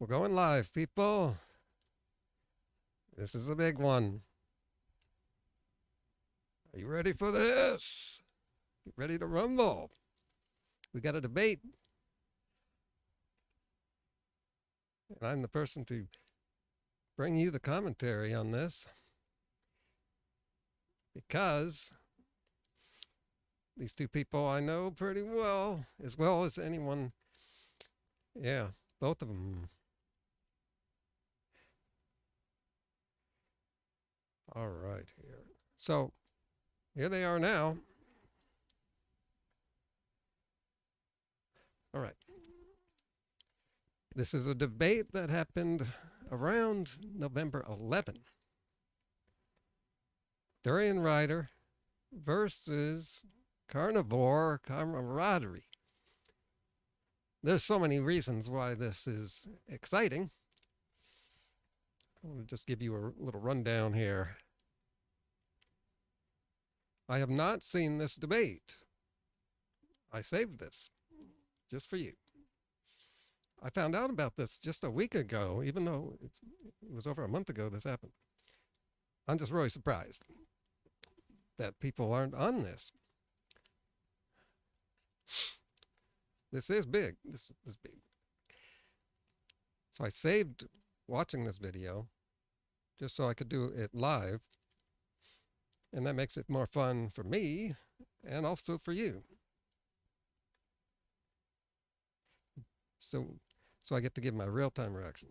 We're going live, people. This is a big one. Are you ready for this? Get ready to rumble. We got a debate. And I'm the person to bring you the commentary on this. Because these two people I know pretty well as anyone. Yeah, both of them. All right, here. So, here they are now. All right. This is a debate that happened around November 11. Durianrider versus Carnivore Camaraderie. There's so many reasons why this is exciting. I want to just give you a little rundown here. I have not seen this debate. I saved this just for you. I found out about this just a week ago, even though it was over a month ago this happened. I'm just really surprised that people aren't on this. This is big. This is big. So I saved watching this video just so I could do it live. And that makes it more fun for me and also for you. So I get to give my real-time reaction.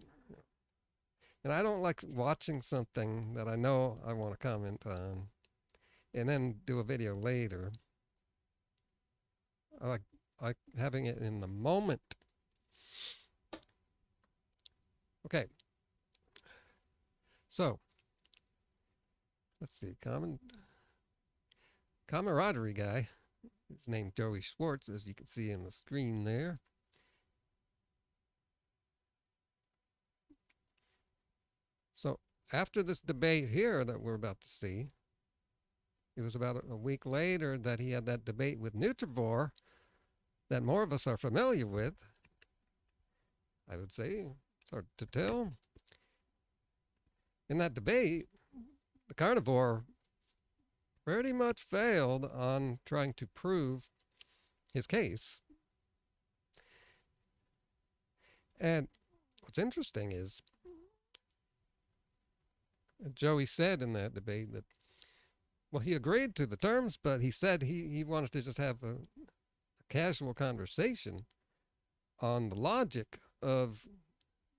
And I don't like watching something that I know I want to comment on and then do a video later. I like having it in the moment. Okay. So, let's see. Camaraderie guy. His name Joey Schwarts, as you can see in the screen there. So after this debate here that we're about to see, it was about a week later that he had that debate with Nutrivore that more of us are familiar with. I would say, it's hard to tell. In that debate, the carnivore pretty much failed on trying to prove his case. And what's interesting is Joey said in that debate that, well, he agreed to the terms, but he said he wanted to just have a casual conversation on the logic of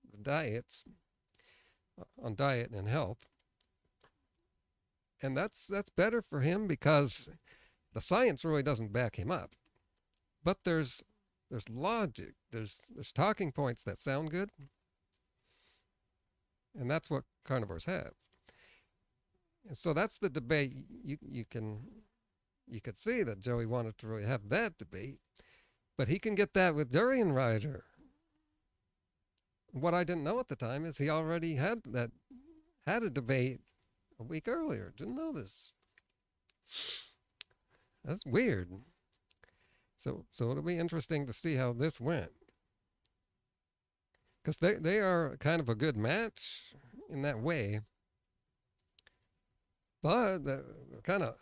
the diets, on diet and health. And that's better for him because the science really doesn't back him up. But there's logic, there's talking points that sound good. And that's what carnivores have. And so that's the debate. You could see that Joey wanted to really have that debate, but he can get that with Durianrider. What I didn't know at the time is he already had a debate a week earlier. Didn't know this. That's weird. So it'll be interesting to see how this went, because they are kind of a good match in that way. But they're kind of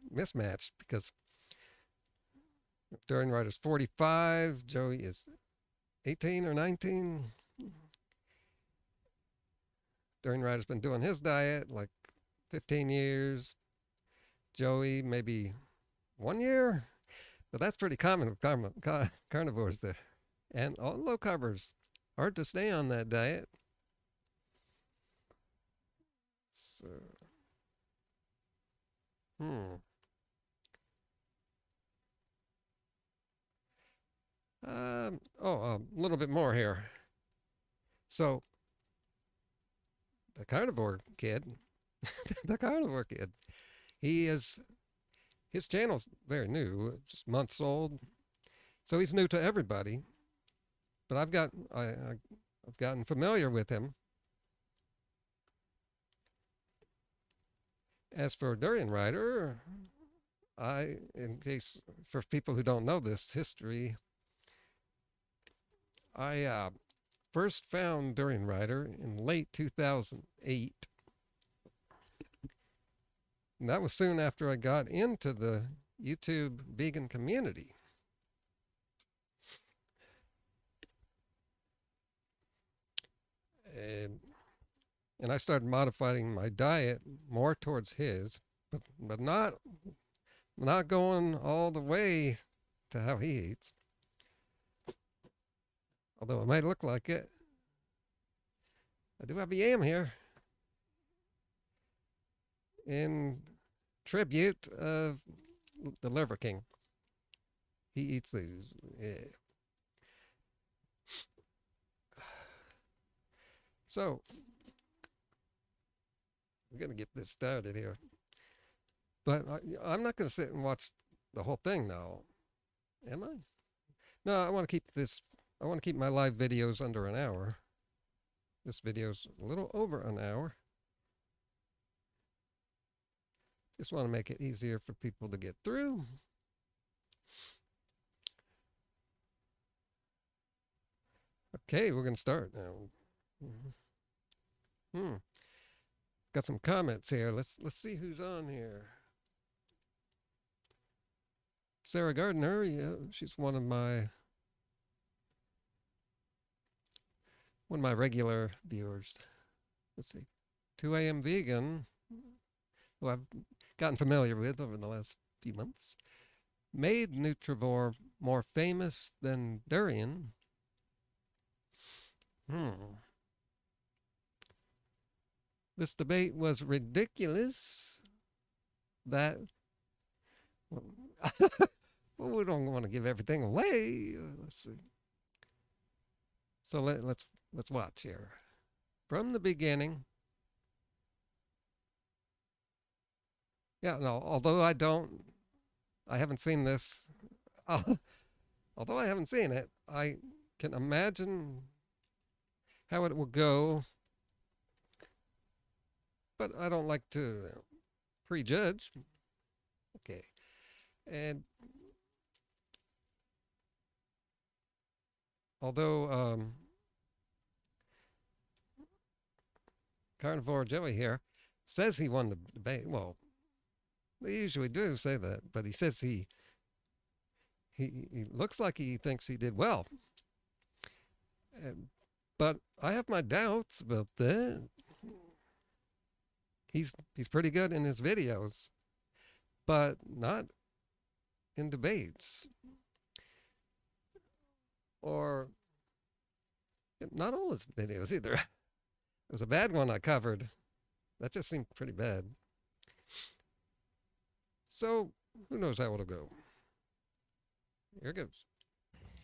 mismatched because Durianrider's 45, Joey is 18 or 19. Durianrider's been doing his diet like 15 years. Joey maybe 1 year. But that's pretty common with carnivores there. And all low carbers. Hard to stay on that diet. So... a little bit more here. So, the carnivore kid, his channel's very new, just months old. So he's new to everybody. But I've gotten familiar with him. As for Durianrider, in case for people who don't know this history, I first found Durianrider in late 2008. And that was soon after I got into the YouTube vegan community. And I started modifying my diet more towards his, but not going all the way to how he eats. Although it might look like it. I do have a yam here in tribute of the Liver King. He eats these. Yeah. So, we're going to get this started here. But I'm not going to sit and watch the whole thing now. Am I? No, I want to keep my live videos under an hour. This video's a little over an hour. Just want to make it easier for people to get through. Okay, we're going to start now. Got some comments here. Let's see who's on here. Sarah Gardner, yeah, she's one of my regular viewers. Let's see. 2 a.m. vegan, who I've gotten familiar with over the last few months, made Nutrivore more famous than durian. This debate was ridiculous. That well, we don't want to give everything away. Let's see. So let's watch here from the beginning. Yeah, no. Although I haven't seen this. Although I haven't seen it, I can imagine how it will go. But I don't like to prejudge. Okay. And although Carnivore Joey here says he won the debate, well, they usually do say that, but he says he looks like he thinks he did well. But I have my doubts about that. He's pretty good in his videos, but not in debates. Or not all his videos either. It was a bad one I covered. That just seemed pretty bad. So who knows how it'll go. Here goes.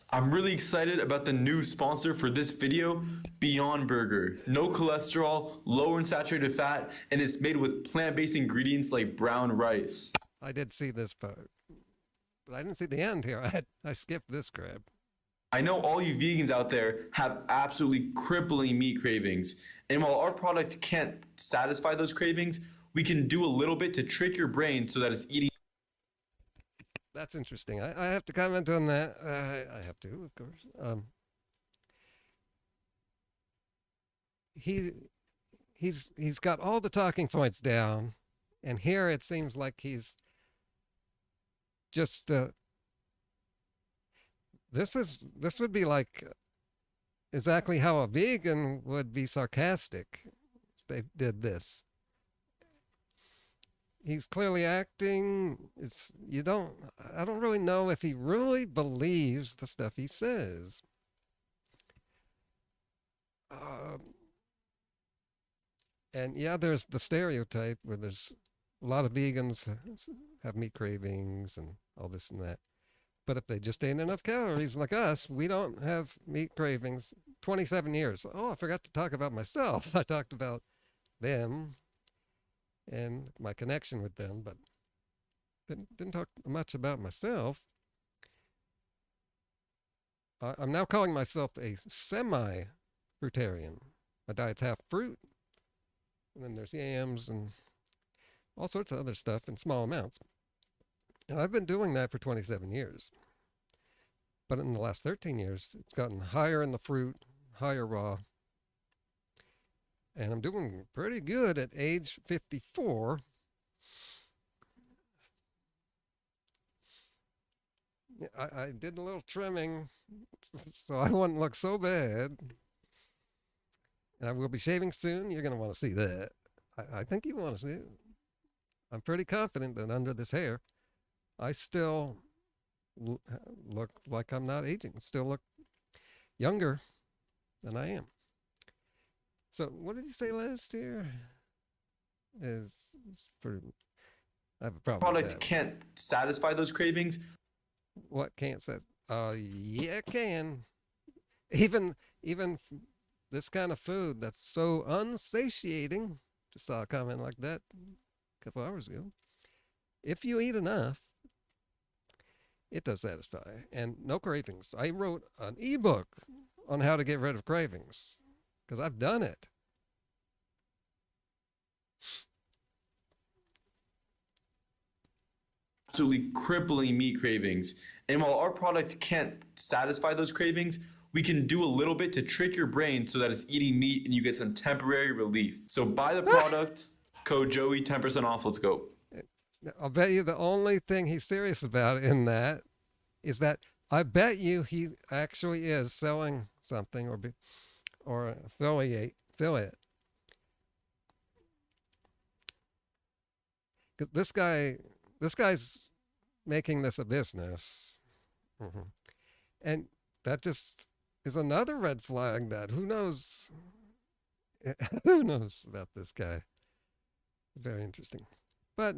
I'm really excited about the new sponsor for this video, Beyond Burger. No cholesterol, lower in saturated fat, and it's made with plant-based ingredients like brown rice. I did see this part, but I didn't see the end here. I skipped this grab. I know all you vegans out there have absolutely crippling meat cravings. And while our product can't satisfy those cravings, we can do a little bit to trick your brain so that it's eating. That's interesting. I have to comment on that. I have to, of course. He's got all the talking points down, and here it seems like he's just this would be like exactly how a vegan would be sarcastic if they did this. He's clearly acting. I don't really know if he really believes the stuff he says. And yeah, there's the stereotype where there's a lot of vegans have meat cravings and all this and that. But if they just ate enough calories like us, we don't have meat cravings. 27 years. Oh, I forgot to talk about myself. I talked about them and my connection with them, but didn't talk much about myself. I'm now calling myself a semi-fruitarian. My diet's half fruit, and then there's yams and all sorts of other stuff in small amounts. And I've been doing that for 27 years. But in the last 13 years, it's gotten higher in the fruit, higher raw. And I'm doing pretty good at age 54. I did a little trimming so I wouldn't look so bad. And I will be shaving soon. You're going to want to see that. I think you want to see it. I'm pretty confident that under this hair, I still look like I'm not aging. Still look younger than I am. So what did you say last year? Is pretty. I have a problem with Product that. can't satisfy those cravings. What can't say? Yeah, it can. Even this kind of food that's so unsatiating. Just saw a comment like that a couple hours ago. If you eat enough, it does satisfy, and no cravings. I wrote an ebook on how to get rid of cravings because I've done it. Absolutely crippling meat cravings. And while our product can't satisfy those cravings, we can do a little bit to trick your brain so that it's eating meat and you get some temporary relief. So buy the product, code Joey, 10% off. Let's go. I'll bet you the only thing he's serious about in that is that I bet you he actually is selling something or affiliate. Because this guy's making this a business. And that just is another red flag that who knows about this guy. Very interesting. But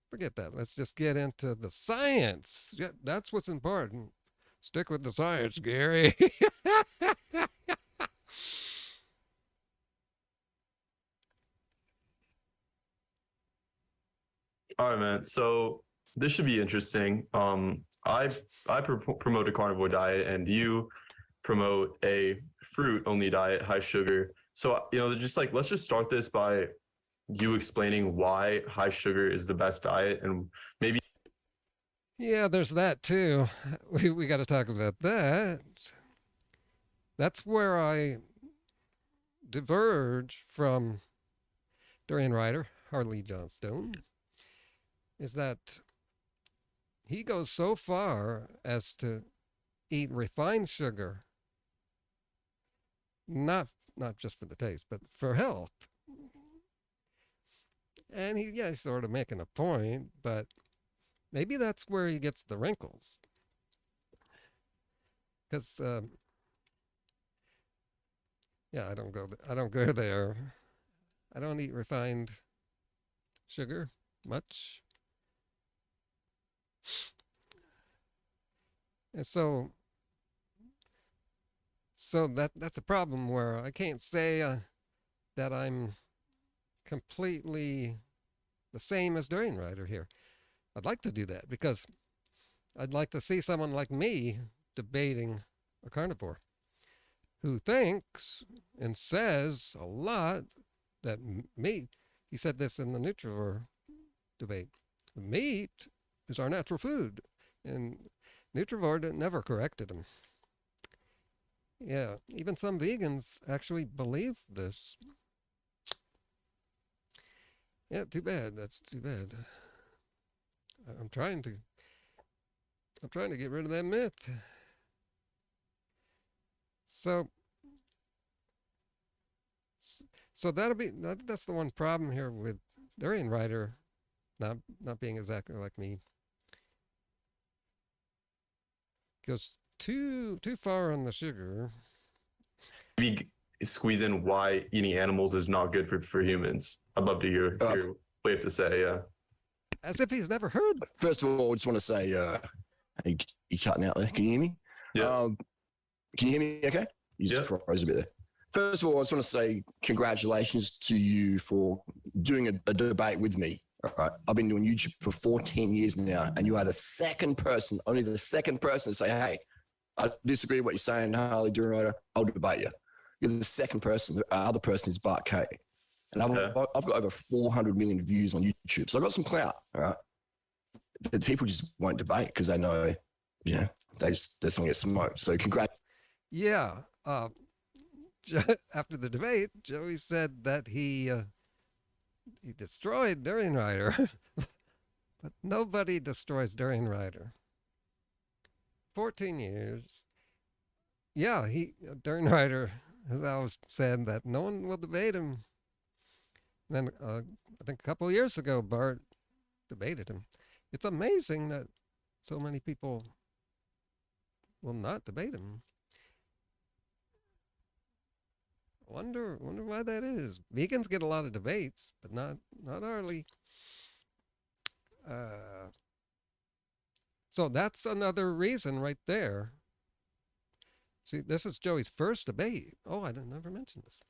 forget that. Let's just get into the science. Yeah, that's what's important. Stick with the science, Gary. All right, man. So this should be interesting. I promote a carnivore diet, and you promote a fruit-only diet, high sugar. So just like let's just start this by you explaining why high sugar is the best diet, and maybe. Yeah, there's that too. We got to talk about that. That's where I diverge from Durianrider, Harley Johnstone, is that he goes so far as to eat refined sugar, not just for the taste, but for health. And he's sort of making a point, but maybe that's where he gets the wrinkles. Because I don't go there. I don't eat refined sugar much. And so that's a problem where I can't say that I'm completely the same as Durianrider here. I'd like to do that because I'd like to see someone like me debating a carnivore who thinks and says a lot that meat, he said this in the Nutrivore debate, meat is our natural food. And Nutrivore never corrected him. Yeah, even some vegans actually believe this. Yeah, too bad. That's too bad. I'm trying to get rid of that myth. So that's the one problem here with Durianrider not being exactly like me. Goes too far on the sugar. Maybe squeeze in why eating animals is not good for humans. I'd love to hear what you have to say. Yeah. As if he's never heard. First of all, I just want to say, you cutting out there? Can you hear me? Yeah. Can you hear me okay? You just froze a bit there. First of all, I just want to say congratulations to you for doing a debate with me. All right. I've been doing YouTube for 14 years now, and you are the second person, only the second person to say, hey, I disagree with what you're saying, Harley Durianrider, I'll debate you. You're the second person. The other person is Bart K. And I've got over 400 million views on YouTube. So I've got some clout, all right? The people just won't debate because they know, they just want to get smoked. So congrats. Yeah. after the debate, Joey said that he destroyed Durianrider, but nobody destroys Durianrider. 14 years. Yeah, Durianrider has always said that no one will debate him. And then I think a couple of years ago, Bart debated him. It's amazing that so many people will not debate him. Wonder why that is. Vegans get a lot of debates, but not Arlie. So that's another reason right there. See, this is Joey's first debate. Oh, I didn't never mention this.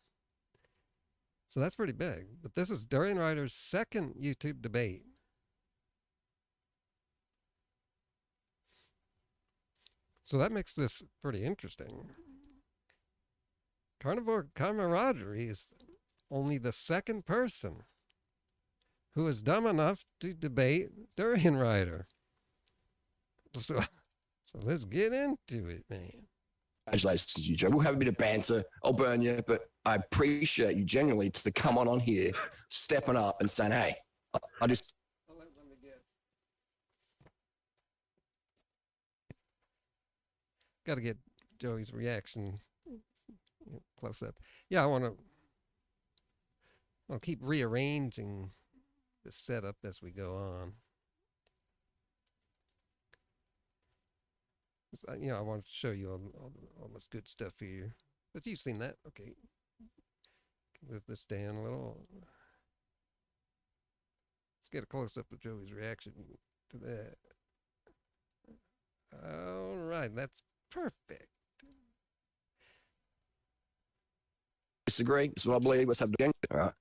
So that's pretty big. But this is Durianrider's second YouTube debate. So that makes this pretty interesting. Carnivore Camaraderie is only the second person who is dumb enough to debate Durianrider. So let's get into it, man. Congratulations to you, Joe. We'll have a bit of banter. I'll burn you, but I appreciate you genuinely to come on here, stepping up and saying, hey, I just... Got to get Joey's reaction close up. Yeah, I want to keep rearranging the setup as we go on. I want to show you all this good stuff here. But you've seen that. Okay. Move this down a little. Let's get a close-up of Joey's reaction to that. All right, that's perfect. Disagree. That's what I believe. Let's have the all right.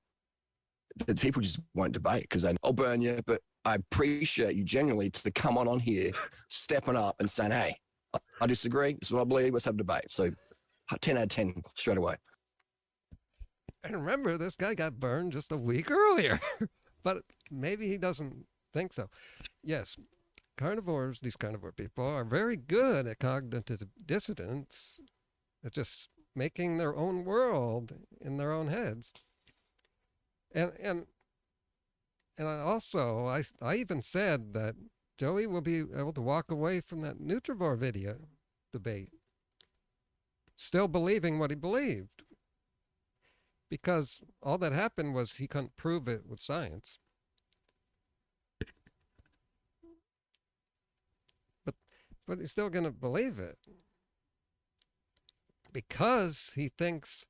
The people just won't debate because I'll burn you, but I appreciate you genuinely to come on here, stepping up and saying, hey, I disagree. That's what I believe. Let's have a debate. So 10 out of 10 straight away. And remember, this guy got burned just a week earlier, but maybe he doesn't think so. Yes, these carnivore people are very good at cognitive dissonance, at just making their own world in their own heads. And I even said that Joey will be able to walk away from that Nutrivore video debate still believing what he believed, because all that happened was he couldn't prove it with science. But he's still going to believe it because he thinks,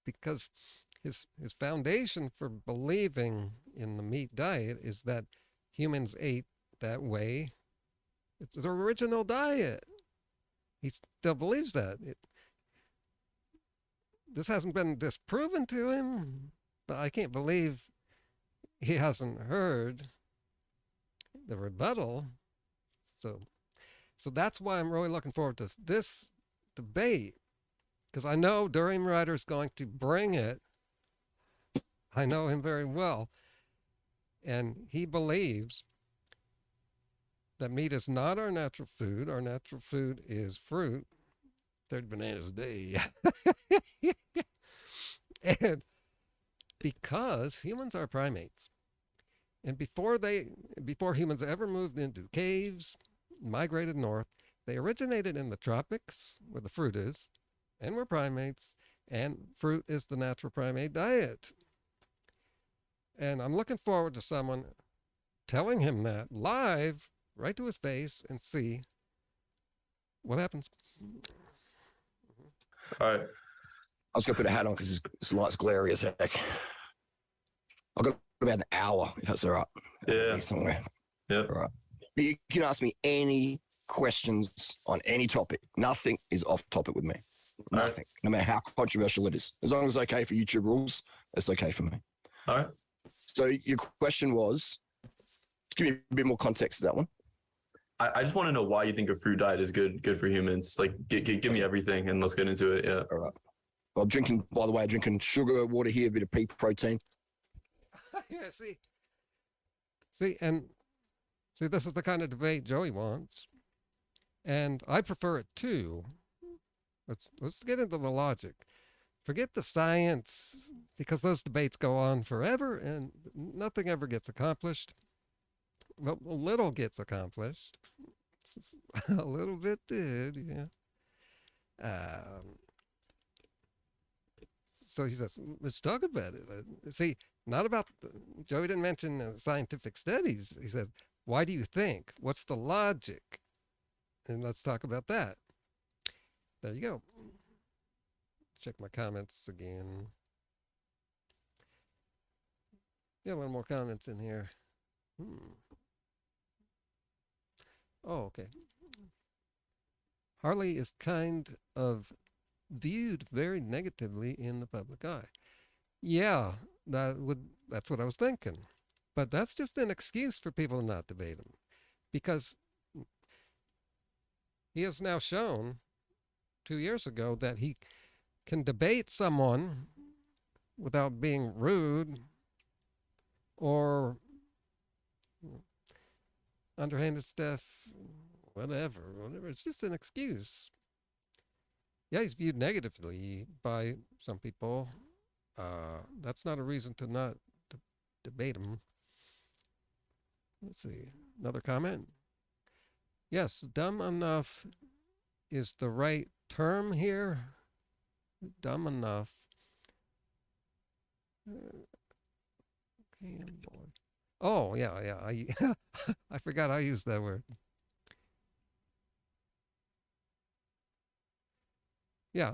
because his foundation for believing in the meat diet is that humans ate that way. It's the original diet. He still believes that. This hasn't been disproven to him, but I can't believe he hasn't heard the rebuttal. So that's why I'm really looking forward to this debate, because I know Durianrider is going to bring it. I know him very well, and he believes that meat is not our natural food. Our natural food is fruit, 30 bananas a day. And because humans are primates, and before humans ever moved into caves, migrated north, they originated in the tropics where the fruit is, and we're primates, and fruit is the natural primate diet. And I'm looking forward to someone telling him that live, right to his face, and see what happens. All right. I was going to put a hat on because this light's glary as heck. I've got about an hour, if that's all right. Yeah. Somewhere. Yeah. All right. But you can ask me any questions on any topic. Nothing is off topic with me. Nothing. Right. No matter how controversial it is. As long as it's okay for YouTube rules, it's okay for me. All right. So your question was, give me a bit more context to that one. I just want to know why you think a fruit diet is good for humans. Like, give me everything and let's get into it. Yeah. All right. Well, by the way, I'm drinking sugar, water here, a bit of pea protein. Yeah, see, this is the kind of debate Joey wants. And I prefer it too. Let's get into the logic. Forget the science, because those debates go on forever and nothing ever gets accomplished. Well, a little gets accomplished. A little bit did, yeah. So he says, let's talk about it. See, not about, Joey didn't mention scientific studies. He says, why do you think? What's the logic? And let's talk about that. There you go. Check my comments again. Yeah, a little more comments in here. Oh, okay. Harley is kind of viewed very negatively in the public eye. Yeah, that's what I was thinking. But that's just an excuse for people to not debate him. Because he has now shown 2 years ago that he can debate someone without being rude or underhanded stuff, whatever. It's just an excuse. Yeah, he's viewed negatively by some people. That's not a reason to not debate him. Let's see. Another comment. Yes, dumb enough is the right term here. Dumb enough. Okay, boy. Oh, yeah. I forgot I used that word. Yeah,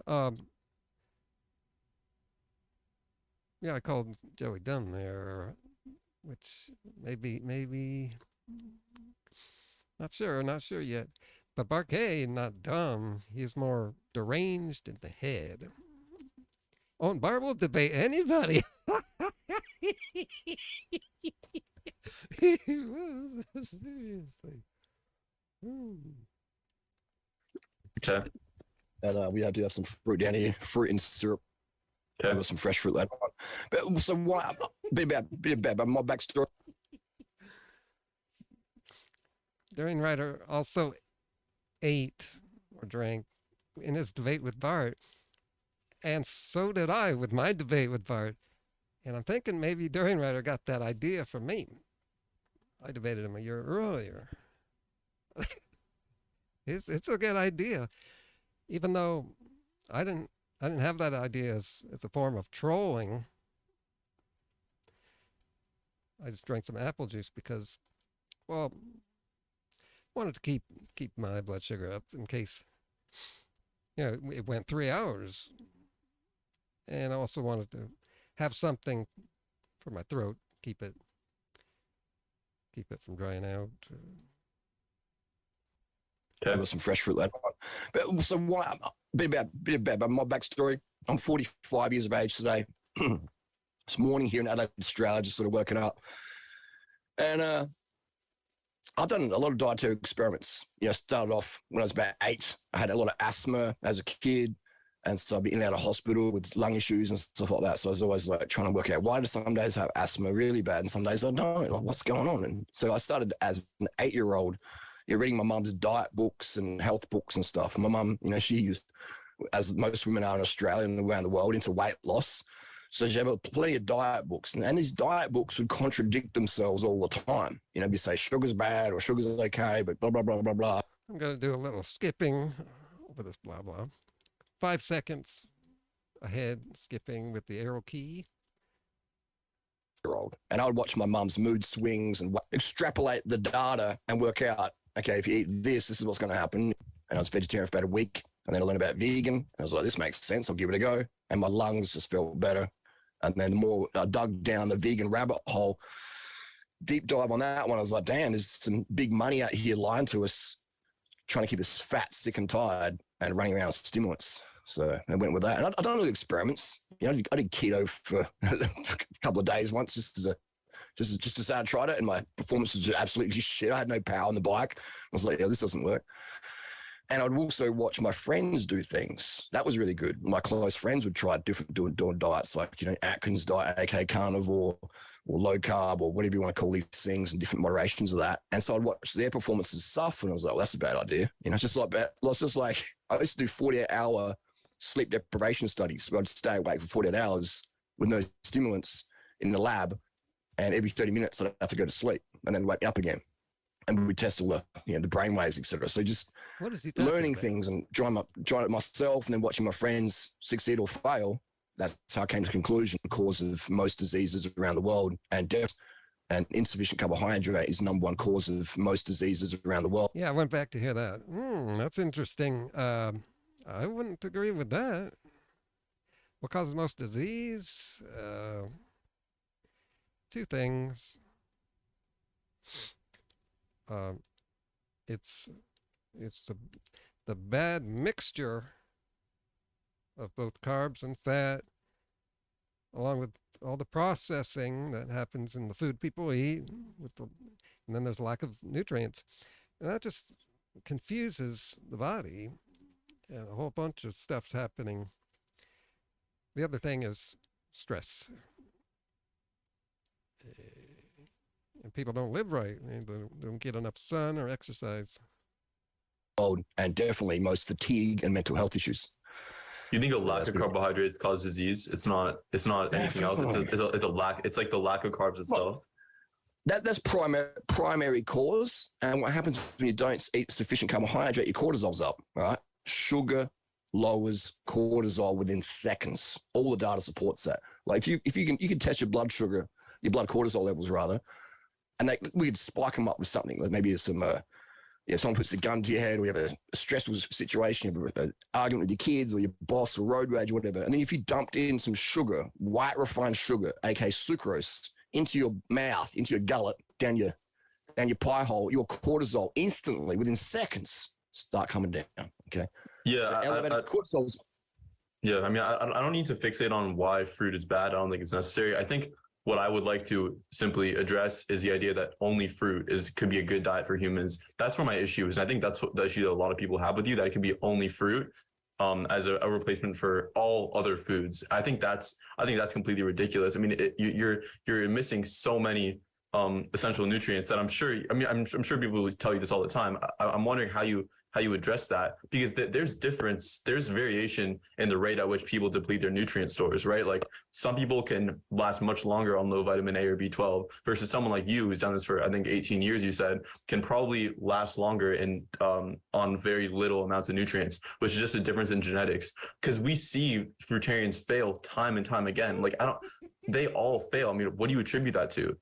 yeah, I called Joey dumb there, which maybe, not sure yet. But Barquet, not dumb. He's more deranged in the head. Oh, and Bar will debate anybody. Seriously. Okay. And we do have some fruit down here, fruit and syrup. Okay. With some fresh fruit later on. But so why? Bit about my backstory. Durianrider also ate or drank in his debate with Bart, and so did I with my debate with Bart. And I'm thinking maybe Durianrider got that idea from me. I debated him a year earlier. It's a good idea, even though I didn't have that idea as a form of trolling. I just drank some apple juice because, well, wanted to keep my blood sugar up in case, it went 3 hours. And I also wanted to have something for my throat, keep it from drying out. Okay. With some fresh fruit later on. But so why? Bit about my backstory. I'm 45 years of age today. This morning here in Adelaide, Australia, just sort of working up. And I've done a lot of dietary experiments. Started off when I was about 8. I had a lot of asthma as a kid. And so I've been in and out of hospital with lung issues and stuff like that. So I was always like trying to work out, why do some days have asthma really bad and some days I don't? Like, what's going on? And so I started as an 8-year-old, reading my mum's diet books and health books and stuff. And my mum, she was, as most women are in Australia and around the world, into weight loss. So she had plenty of diet books. And these diet books would contradict themselves all the time. You say sugar's bad or sugar's okay, but blah, blah, blah, blah, blah. I'm going to do a little skipping over this blah, blah. 5 seconds ahead, skipping with the arrow key. And I would watch my mum's mood swings and extrapolate the data and work out, okay, if you eat this is what's going to happen. And I was vegetarian for about a week. And then I learned about vegan. And I was like, this makes sense. I'll give it a go. And my lungs just felt better. And then the more I dug down the vegan rabbit hole, deep dive on that one, I was like, damn, there's some big money out here lying to us, trying to keep us fat, sick and tired, and running around with stimulants. So I went with that. And I don't do experiments. I did keto for a couple of days once just to say I tried it. And my performance was absolutely shit. I had no power on the bike. I was like, yeah, this doesn't work. And I'd also watch my friends do things. That was really good. My close friends would try doing diets like, Atkins diet, aka Carnivore, or low carb, or whatever you want to call these things, and different moderations of that. And so I'd watch their performances suffer, and I was like, well, that's a bad idea. It's just like I used to do 48-hour sleep deprivation studies where I'd stay awake for 48 hours with no stimulants in the lab, and every 30 minutes I'd have to go to sleep and then wake up again. And we test all the brain waves, etc. So just What is he learning about? things and trying it myself, and then watching my friends succeed or fail. That's how I came to the conclusion. The cause of most diseases around the world, and death and insufficient carbohydrate is number one cause of most diseases around the world. Yeah, I went back to hear that. That's interesting. I wouldn't agree with that. What causes most disease? Two things. It's the bad mixture of both carbs and fat, along with all the processing that happens in the food people eat, and then there's lack of nutrients, and that just confuses the body, and a whole bunch of stuff's happening. The other thing is stress. And people don't live right. They don't get enough sun or exercise. And definitely most fatigue and mental health issues. You think a lack of carbohydrates causes disease? It's not anything else. It's a lack. It's like the lack of carbs itself. That's primary cause. And what happens when you don't eat sufficient carbohydrate, your cortisol's up, right? Sugar lowers cortisol within seconds. All the data supports that. Like if you can test your blood sugar, your blood cortisol levels rather, and we could spike them up with something. Like maybe there's some, someone puts a gun to your head, or you have a stressful situation, you have an argument with your kids or your boss or road rage or whatever. And then if you dumped in some sugar, white refined sugar, aka sucrose, into your mouth, into your gullet, down your pie hole, your cortisol instantly, within seconds, start coming down. Okay. Yeah. So elevated cortisol. Yeah. I mean, I don't need to fixate on why fruit is bad. I don't think it's necessary. I think what I would like to simply address is the idea that only fruit could be a good diet for humans. That's where my issue is. And I think that's what the issue that a lot of people have with you, that it could be only fruit as a replacement for all other foods. I think that's completely ridiculous. I mean, you're missing so many essential nutrients that I'm sure people will tell you this all the time. I'm wondering how you address that, because there's variation in the rate at which people deplete their nutrient stores, right? Like some people can last much longer on low vitamin A or B12 versus someone like you who's done this for, I think, 18 years, you said, can probably last longer on very little amounts of nutrients, which is just a difference in genetics. Because we see fruitarians fail time and time again. Like they all fail. I mean, what do you attribute that to?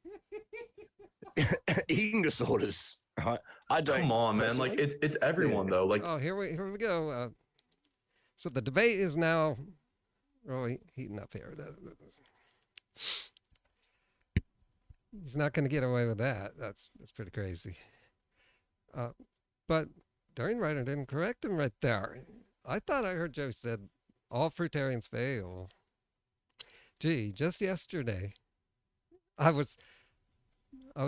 Eating disorders. Right? I don't. Come on, man. Like it's everyone though. Like, oh, here we go. So the debate is now really heating up here. He's not going to get away with that. That's pretty crazy. But Durianrider didn't correct him right there. I thought I heard Joe said all fruitarians fail. Gee, just yesterday, I was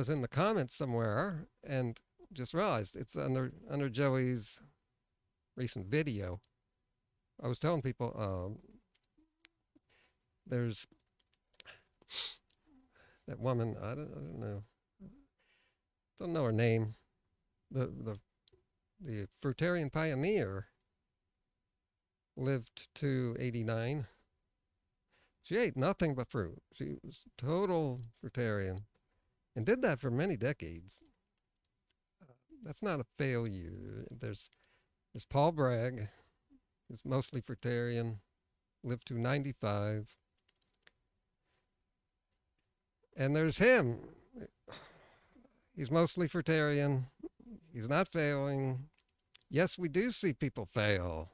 in the comments somewhere and just realized it's under Joey's recent video. I was telling people there's that woman, I don't know her name, the fruitarian pioneer, lived to 89. She ate nothing but fruit. She was total fruitarian and did that for many decades. That's not a failure. There's Paul Bragg, who's mostly fruitarian, lived to 95. And there's him. He's mostly fruitarian. He's not failing. Yes, we do see people fail.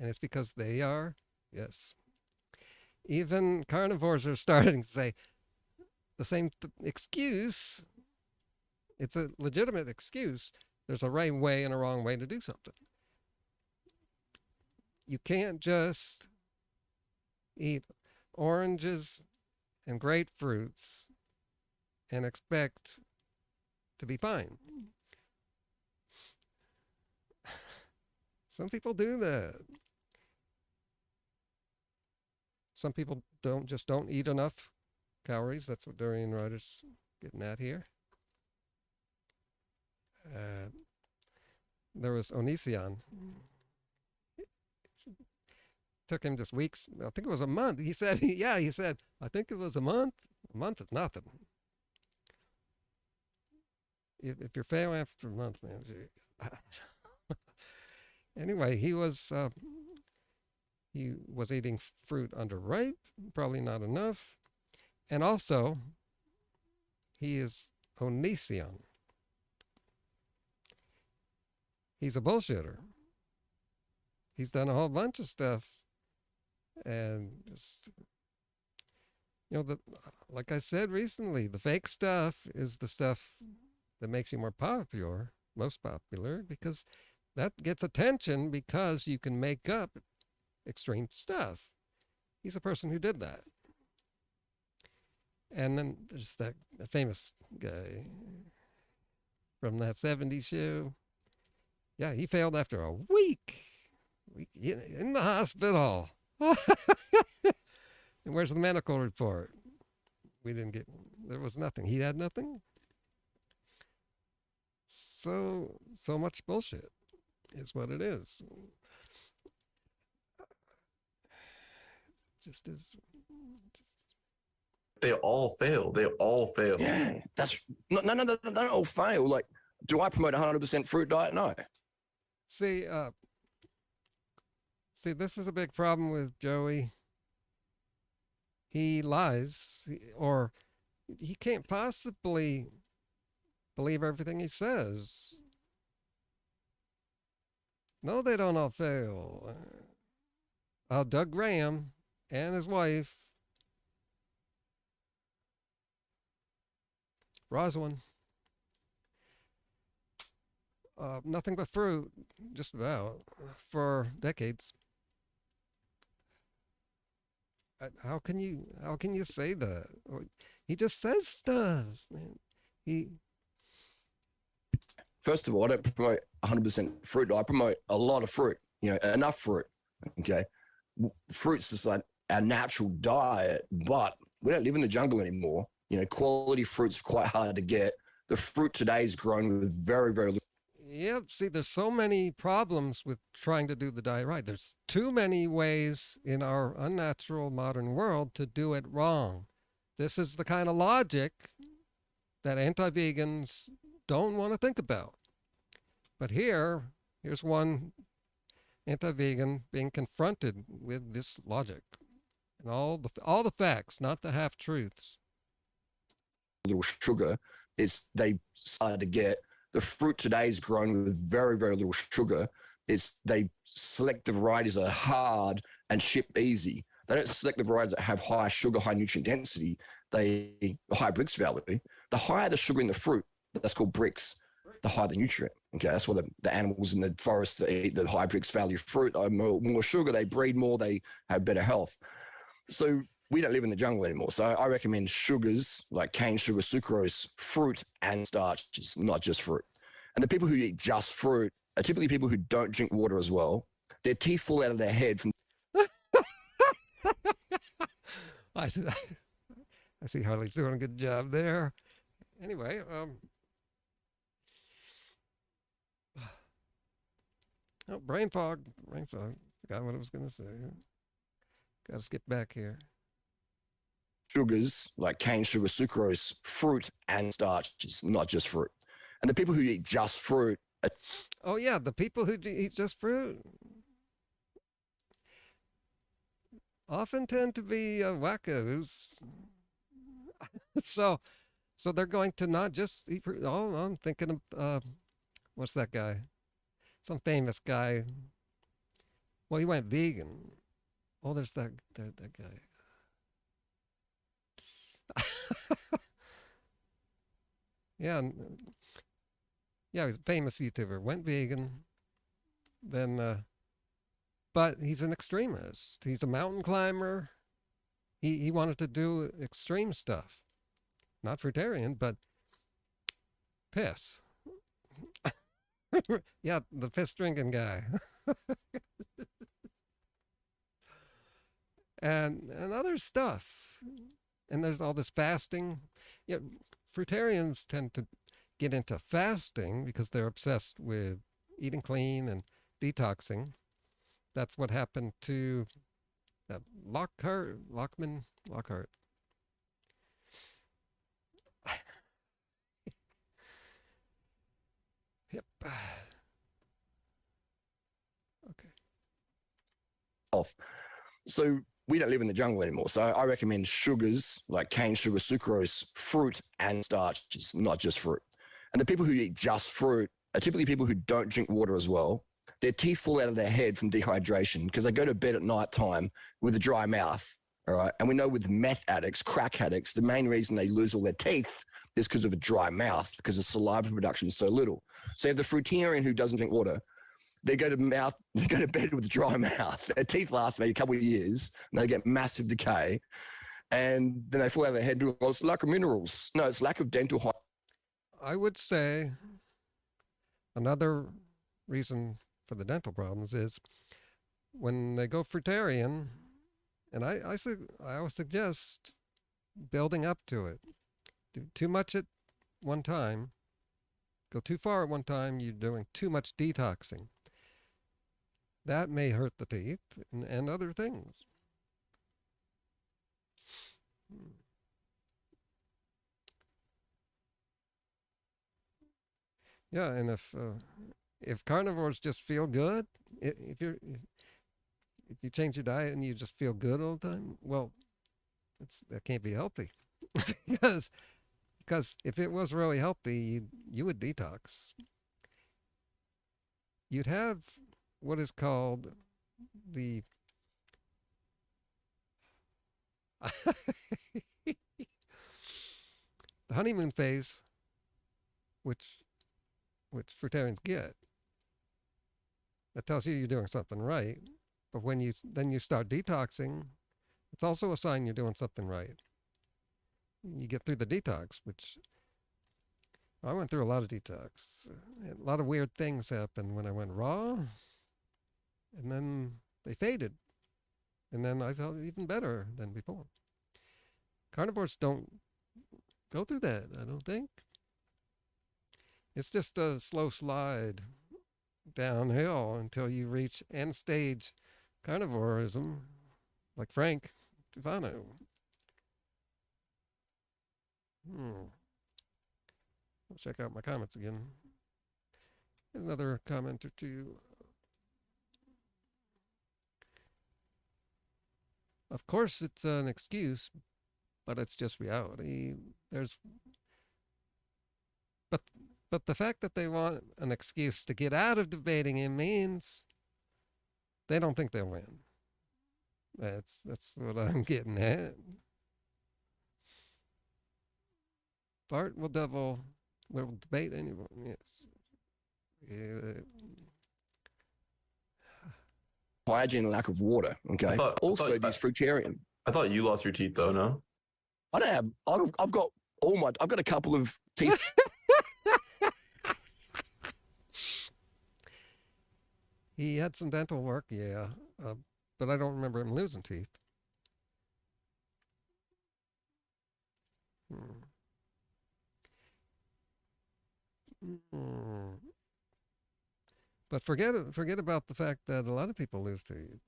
And it's because they are. Yes. Even carnivores are starting to say the same excuse. It's a legitimate excuse. There's a right way and a wrong way to do something. You can't just eat oranges and grapefruits and expect to be fine. Some people do that. Some people don't eat enough calories. That's what Durianrider's getting at here. There was Onision took him just weeks. I think it was a month. He said, yeah, he said, I think it was a month. A month is nothing. If you're failing after a month, man. Anyway, he was eating fruit underripe, probably not enough. And also, he is Onision. He's a bullshitter. He's done a whole bunch of stuff. And just, like I said recently, the fake stuff is the stuff that makes you more popular, most popular, because that gets attention because you can make up extreme stuff. He's a person who did that. And then there's that famous guy from that 70s show. Yeah, he failed after a week in the hospital. And where's the medical report? There was nothing. He had nothing. So much bullshit is what it is. Just is. They all fail. They all fail. Yeah, that's no, they don't all fail. Like, do I promote 100% fruit diet? No. See, this is a big problem with Joey. He lies, or he can't possibly believe everything he says. No, they don't all fail. Doug Graham and his wife, Rosalind, nothing but fruit, just about, for decades. How can you say that? He just says stuff, man. First of all, I don't promote 100% fruit. I promote a lot of fruit, enough fruit. Okay. Fruit's just like our natural diet, but we don't live in the jungle anymore. Quality fruit's quite hard to get. The fruit today is grown with very, very little. Yep. See, there's so many problems with trying to do the diet right. There's too many ways in our unnatural modern world to do it wrong. This is the kind of logic that anti-vegans don't want to think about. But here's one anti-vegan being confronted with this logic and all the facts, not the half-truths. Little sugar is they started to get. The fruit today is grown with very, very little sugar. They select the varieties that are hard and ship easy. They don't select the varieties that have high sugar, high nutrient density, high Brix value. The higher the sugar in the fruit, that's called Brix, the higher the nutrient. Okay, that's why the animals in the forest that eat the high Brix value fruit are more sugar, they breed more, they have better health. So we don't live in the jungle anymore. So I recommend sugars like cane sugar, sucrose, fruit, and starches, not just fruit. And the people who eat just fruit are typically people who don't drink water as well. Their teeth fall out of their head from. I see Harley's doing a good job there. Anyway, brain fog. Forgot what I was going to say. Got to skip back here. Sugars like cane sugar, sucrose, fruit, and starches, not just fruit. And the people who eat just fruit. Oh yeah, the people who eat just fruit often tend to be wackos. So they're going to not just eat fruit. Oh, I'm thinking of what's that guy? Some famous guy. Well, he went vegan. Oh, there's that guy. Yeah, he's a famous YouTuber. Went vegan, then, but he's an extremist. He's a mountain climber. He wanted to do extreme stuff, not fruitarian, but piss. Yeah, the piss drinking guy. and other stuff. And there's all this fasting. Yeah, fruitarians tend to get into fasting because they're obsessed with eating clean and detoxing. That's what happened to Lockhart. Yep. Okay. Off. So we don't live in the jungle anymore. So I recommend sugars like cane sugar, sucrose, fruit, and starches, not just fruit. And the people who eat just fruit are typically people who don't drink water as well. Their teeth fall out of their head from dehydration because they go to bed at night time with a dry mouth. All right. And we know with meth addicts, crack addicts, the main reason they lose all their teeth is because of a dry mouth, because the saliva production is so little. So you have the fruitarian who doesn't drink water. They go to bed with a dry mouth. Their teeth last maybe a couple of years, and they get massive decay, and then they fall out of their head. Well, it's lack of minerals. No, it's lack of dental hygiene. I would say another reason for the dental problems is when they go fruitarian, and I always suggest building up to it. Do too much at one time. Go too far at one time, you're doing too much detoxing. That may hurt the teeth and other things. Yeah, and if carnivores just feel good, if you change your diet and you just feel good all the time, well, that can't be healthy. because if it was really healthy, you would detox. You'd have what is called the the honeymoon phase, which fruitarians get. That tells you you're doing something right. But when you start detoxing, it's also a sign you're doing something right. You get through the detox, which I went through a lot of detox. A lot of weird things happened when I went raw, and then they faded. And then I felt even better than before. Carnivores don't go through that, I don't think. It's just a slow slide downhill until you reach end stage carnivorism, like Frank Stefano. I'll check out my comments again. Another comment or two. Of course, it's an excuse, but it's just reality. But the fact that they want an excuse to get out of debating it means they don't think they'll win. That's what I'm getting at. Bart will debate anyone. Yes. Hygiene and lack of water. Okay. Also, these fruitarian. I thought you lost your teeth though. No. I don't have. I've got I've got a couple of teeth. He had some dental work, yeah, but I don't remember him losing teeth. But forget about the fact that a lot of people lose teeth,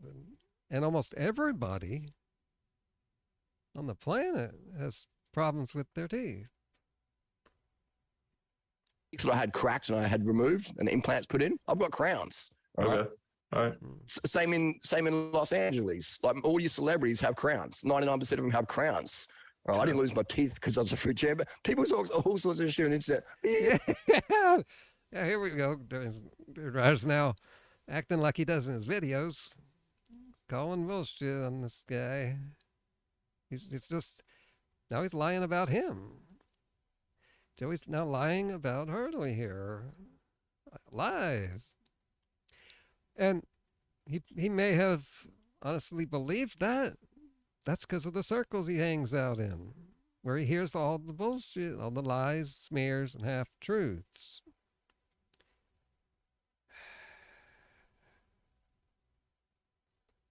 and almost everybody on the planet has problems with their teeth. So I had cracked and I had removed and implants put in. I've got crowns. Okay. All right. Same in Los Angeles. Like all your celebrities have crowns. 99% of them have crowns. Right, I didn't lose my teeth because I was a fruit chair, but people talk all sorts of shit on the internet. Yeah. Yeah, here we go. Durianrider's now acting like he does in his videos, calling bullshit on this guy. He's just now he's lying about him. Joey's now lying about Hurley here, live, and he may have honestly believed that. That's because of the circles he hangs out in, where he hears all the bullshit, all the lies, smears, and half-truths.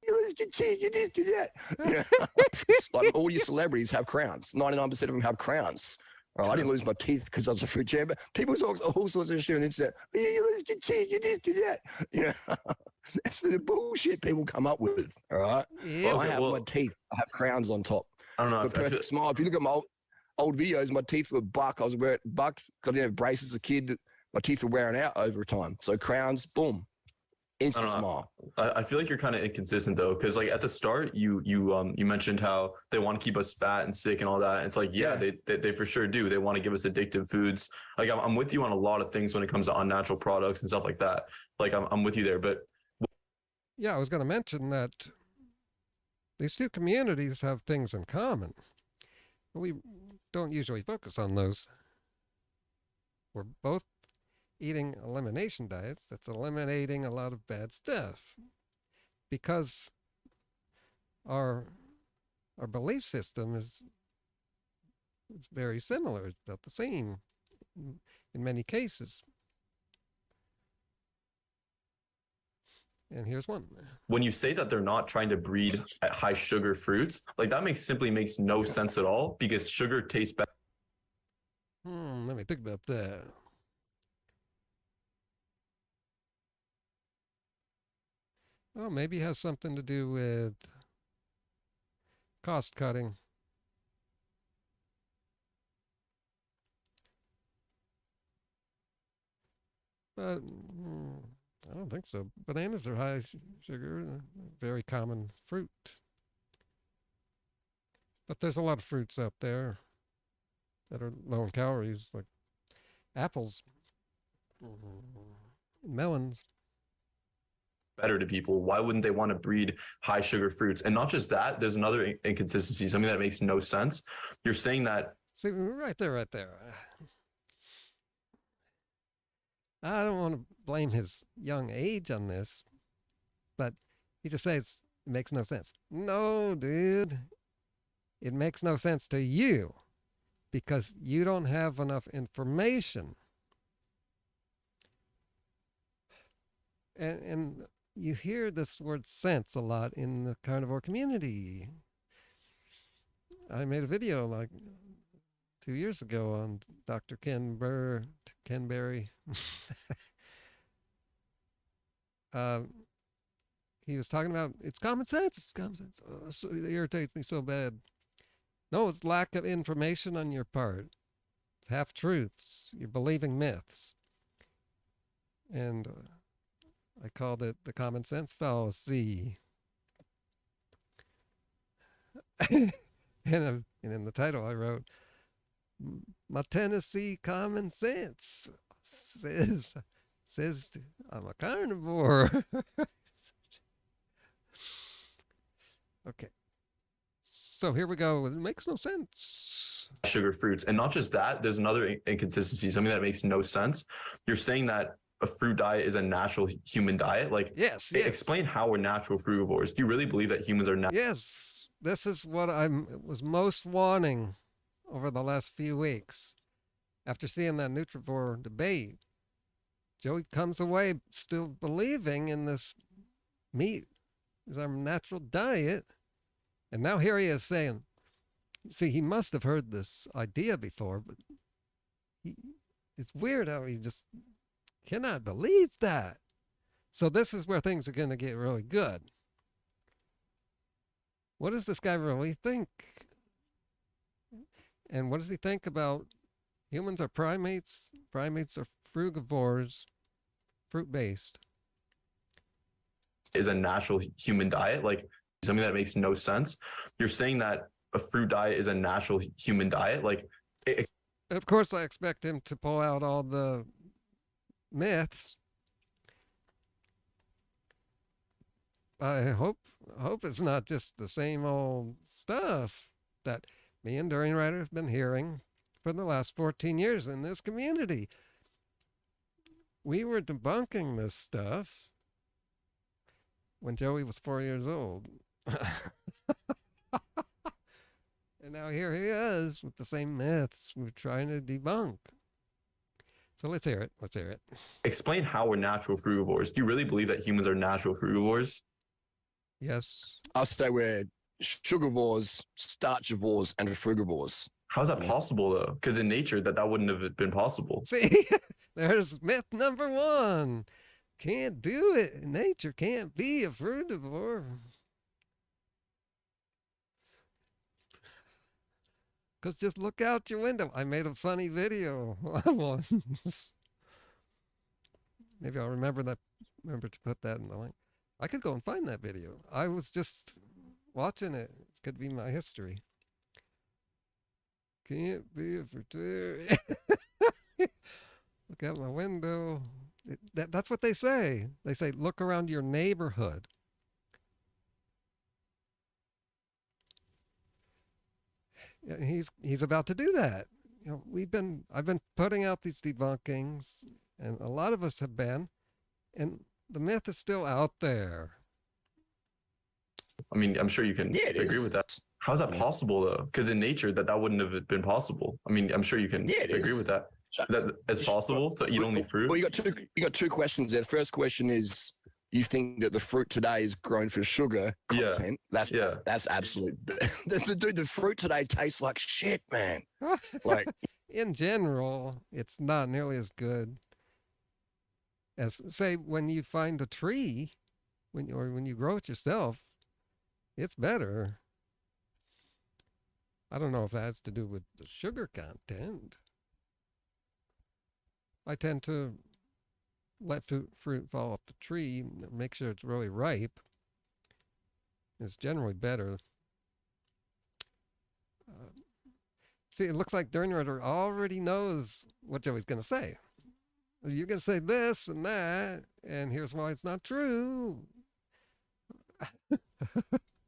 You lose your teeth, you did that. Like all your celebrities have crowns. 99% of them have crowns. Oh, I didn't lose my teeth because I was a fruit chamber. People talk all sorts of shit on the internet. Oh, yeah, you lose your teeth, you this, you that. You know, that's the bullshit people come up with. All right. Yeah. I have my teeth. I have crowns on top. I don't know. For a perfect smile. If you look at my old videos, my teeth were buck. I was wearing bucked because I didn't have braces as a kid. My teeth were wearing out over time. So crowns, boom, instant smile. I feel like you're kind of inconsistent though, because like at the start, you mentioned how they want to keep us fat and sick and all that. It's like they for sure do. They want to give us addictive foods. Like I'm with you on a lot of things when it comes to unnatural products and stuff like that. Like I'm with you there, but yeah, I was going to mention that these two communities have things in common. We don't usually focus on those. We're both eating elimination diets that's eliminating a lot of bad stuff because our belief system is very similar. It's about the same in many cases. And here's one. When you say that they're not trying to breed high sugar fruits, like that simply makes no sense at all because sugar tastes better. Let me think about that. Well, maybe it has something to do with cost cutting. But I don't think so. Bananas are high sugar, very common fruit. But there's a lot of fruits out there that are low in calories, like apples, melons. Better to people. Why wouldn't they want to breed high sugar fruits? And not just that, there's another inconsistency, something that makes no sense. You're saying that. See, right there. I don't want to blame his young age on this, but he just says it makes no sense. No, dude. It makes no sense to you because you don't have enough information. And you hear this word sense a lot in the carnivore community. I made a video like 2 years ago on Dr. Ken Berry. He was talking about it's common sense. It's common sense. Oh, so it irritates me so bad. No, it's lack of information on your part. It's half truths. You're believing myths. And I called it the common sense fallacy. And in the title I wrote, my Tennessee common sense says I'm a carnivore. Okay. So here we go. It makes no sense. Sugar fruits. And not just that, there's another inconsistency, something that makes no sense. You're saying that a fruit diet is a natural human diet. Like, yes. Explain how we're natural frugivores. Do you really believe that humans are natural? Yes. This is what I was most wanting over the last few weeks. After seeing that Nutrivore debate, Joey comes away still believing in this meat is our natural diet. And now here he is saying, see, he must have heard this idea before, but it's weird how he just cannot believe that. So this is where things are going to get really good. What does this guy really think? And what does he think about humans are primates? Primates are frugivores, fruit-based. Is a natural human diet, like something that makes no sense. You're saying that a fruit diet is a natural human diet, like. Of course, I expect him to pull out all the myths. I hope it's not just the same old stuff that me and Durianrider have been hearing for the last 14 years in this community. We were debunking this stuff when Joey was 4 years old. And now here he is with the same myths we're trying to debunk. So let's hear it. Explain how we're natural frugivores. Do you really believe that humans are natural frugivores? Yes. I'll say we're sugivores, starchivores, and frugivores. How's that possible though? Because in nature, that wouldn't have been possible. See, there's myth number one. Can't do it. Nature can't be a frugivore. Because just look out your window. I made a funny video once. Maybe I'll remember to put that in the link. I could go and find that video. I was just watching it. It could be my history. Can't be a fruitarian. Look out my window. That's what they say. They say, look around your neighborhood. He's about to do that. You know, I've been putting out these debunkings, and a lot of us have been, and the myth is still out there. I mean, I'm sure you can agree with that. How's that possible though? Because in nature, that wouldn't have been possible. I mean, I'm sure you can agree with that. That it's possible to eat only fruit. Well, you got two questions there. The first question is, you think that the fruit today is grown for sugar content? That's absolute. Dude, the fruit today tastes like shit, man. Like in general, it's not nearly as good as, say, when you find a tree, when you grow it yourself. It's better. I don't know if that has to do with the sugar content. I tend to let fruit fall off the tree, make sure it's really ripe. It's generally better. See, it looks like Durianrider already knows what Joey's going to say. You're going to say this and that, and here's why it's not true.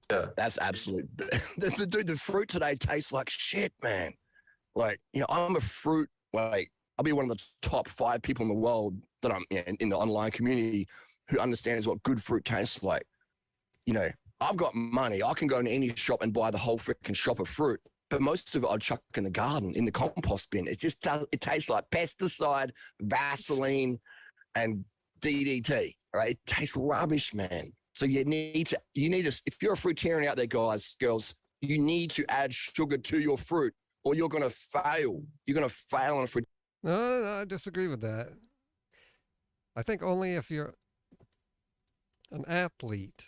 That's absolute. Dude, the fruit today tastes like shit, man. Like, you know, I'm a fruit, like, I'll be one of the top 5 people in the world that I'm in the online community who understands what good fruit tastes like. You know, I've got money. I can go into any shop and buy the whole freaking shop of fruit, but most of it I'd chuck in the garden, in the compost bin. It tastes like pesticide, Vaseline, and DDT. Right? It tastes rubbish, man. So you need to, if you're a fruitarian out there, guys, girls, you need to add sugar to your fruit, or you're going to fail. You're going to fail on a fruit. No, I disagree with that. I think only if you're an athlete,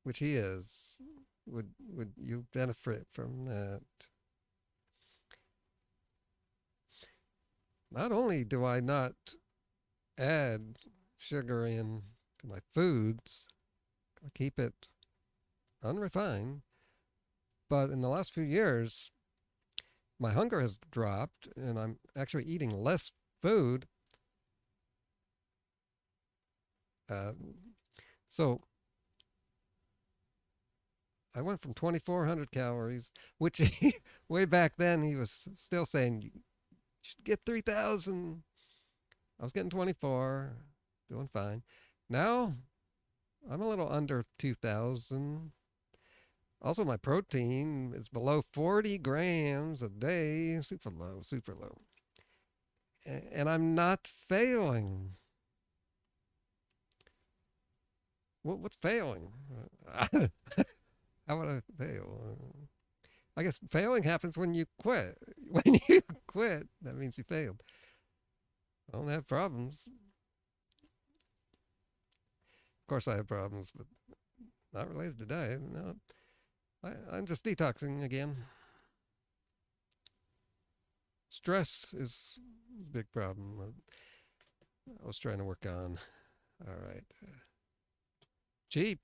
which he is, would you benefit from that. Not only do I not add sugar in to my foods, I keep it unrefined, but in the last few years, my hunger has dropped and I'm actually eating less food. So I went from 2,400 calories, which way back then he was still saying you should get 3,000. I was getting 24, doing fine. Now I'm a little under 2,000. Also, my protein is below 40 grams a day. Super low, super low. And I'm not failing. What's failing? How would I fail? I guess failing happens when you quit. When you quit, that means you failed. I don't have problems. Of course I have problems, but not related to diet. No. I'm just detoxing again. Stress is a big problem. I was trying to work on. All right. Cheap.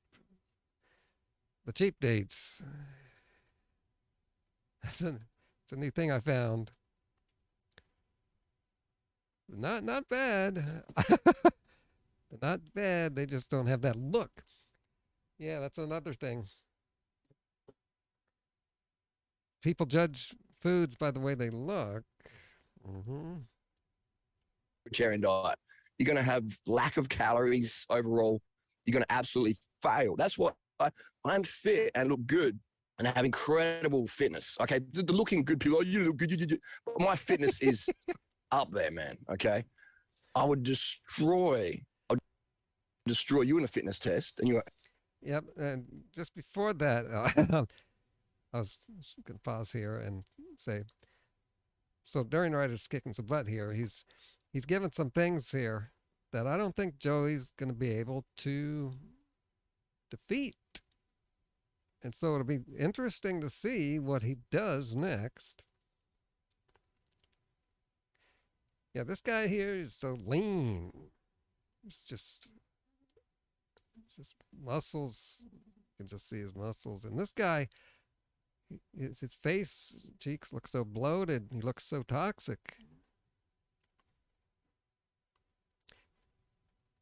The cheap dates. It's a new thing I found. Not bad. Not bad. They just don't have that look. Yeah, that's another thing. People judge foods by the way they look. Vegetarian diet. You're going to have lack of calories overall. You're going to absolutely fail. That's why I'm fit and look good and have incredible fitness. Okay, the looking good people, you look good. But my fitness is up there, man. Okay, I would destroy you in a fitness test, and you. Yep, and just before that. I was going to pause here and say, so Durianrider's kicking some butt here. He's given some things here that I don't think Joey's going to be able to defeat. And so it'll be interesting to see what he does next. Yeah, this guy here is so lean. It's just muscles. You can just see his muscles. And this guy, his face, cheeks look so bloated. He looks so toxic.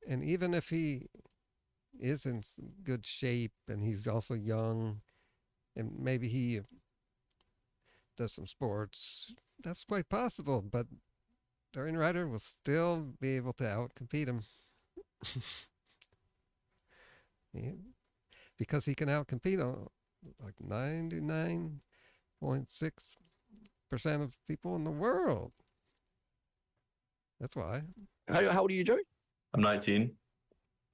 And even if he is in good shape and he's also young and maybe he does some sports, that's quite possible. But Durianrider will still be able to outcompete him. Yeah, because he can outcompete like 99.6% of people in the world. That's why. How old are you, Joey? I'm 19.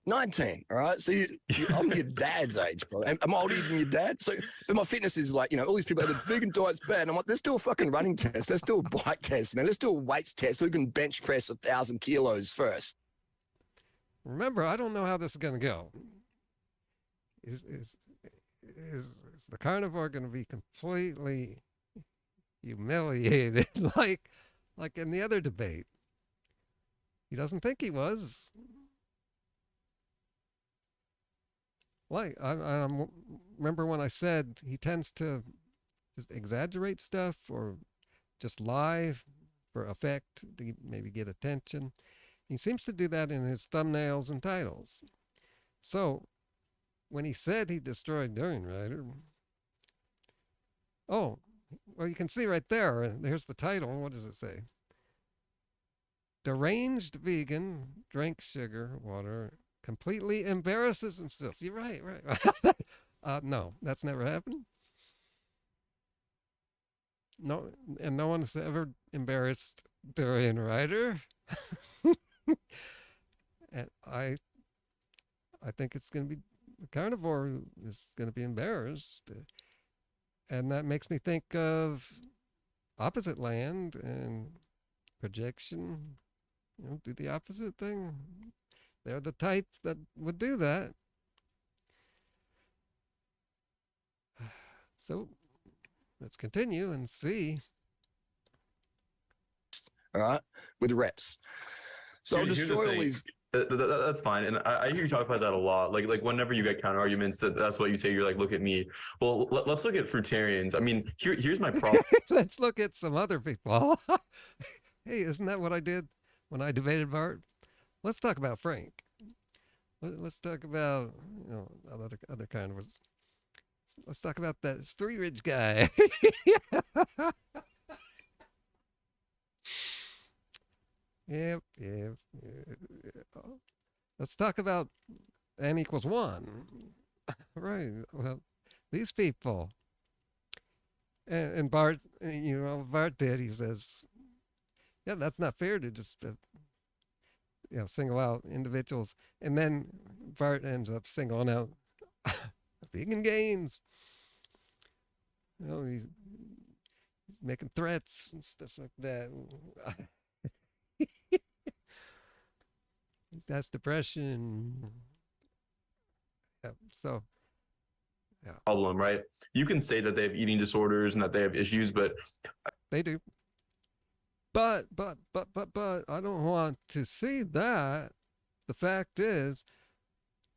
19. All right. So I'm your dad's age, bro. I'm older than your dad. So, but my fitness is like, all these people that are vegan diet's bad. I'm like, let's do a fucking running test. Let's do a bike test, man. Let's do a weights test so we can bench press 1,000 kilos first. Remember, I don't know how this is going to go. Is the carnivore going to be completely humiliated like in the other debate? He doesn't think he was. Like, I remember when I said he tends to just exaggerate stuff or just lie for effect to maybe get attention. He seems to do that in his thumbnails and titles. So when he said he destroyed Durianrider, oh, well, you can see right there. There's the title. What does it say? Deranged vegan drank sugar water, completely embarrasses himself. You're right. No, that's never happened. No, and no one's ever embarrassed Durianrider. And I think it's going to be the carnivore who is going to be embarrassed. And that makes me think of opposite land and projection. Do the opposite thing. They're the type that would do that. So let's continue and see. All right, with reps. So I'll Here's the destroy all thing. these. That's fine, and I hear you talk about that a lot. Like whenever you get counter arguments, that's what you say. You're like, look at me. Well, let's look at fruitarians. I mean, here's my problem. Let's look at some other people. Hey, isn't that what I did when I debated Bart? Let's talk about Frank. Let's talk about other carnivores. Let's talk about that Three Ridge guy. Yep. Let's talk about n equals 1. Right. Well, these people. And Bart, Bart did. He says, yeah, that's not fair to just, single out individuals. And then Bart ends up singling out vegan gains. He's making threats and stuff like that. That's depression. Yeah, so, yeah. Problem, right? You can say that they have eating disorders and that they have issues, but they do. But I don't want to see that. The fact is,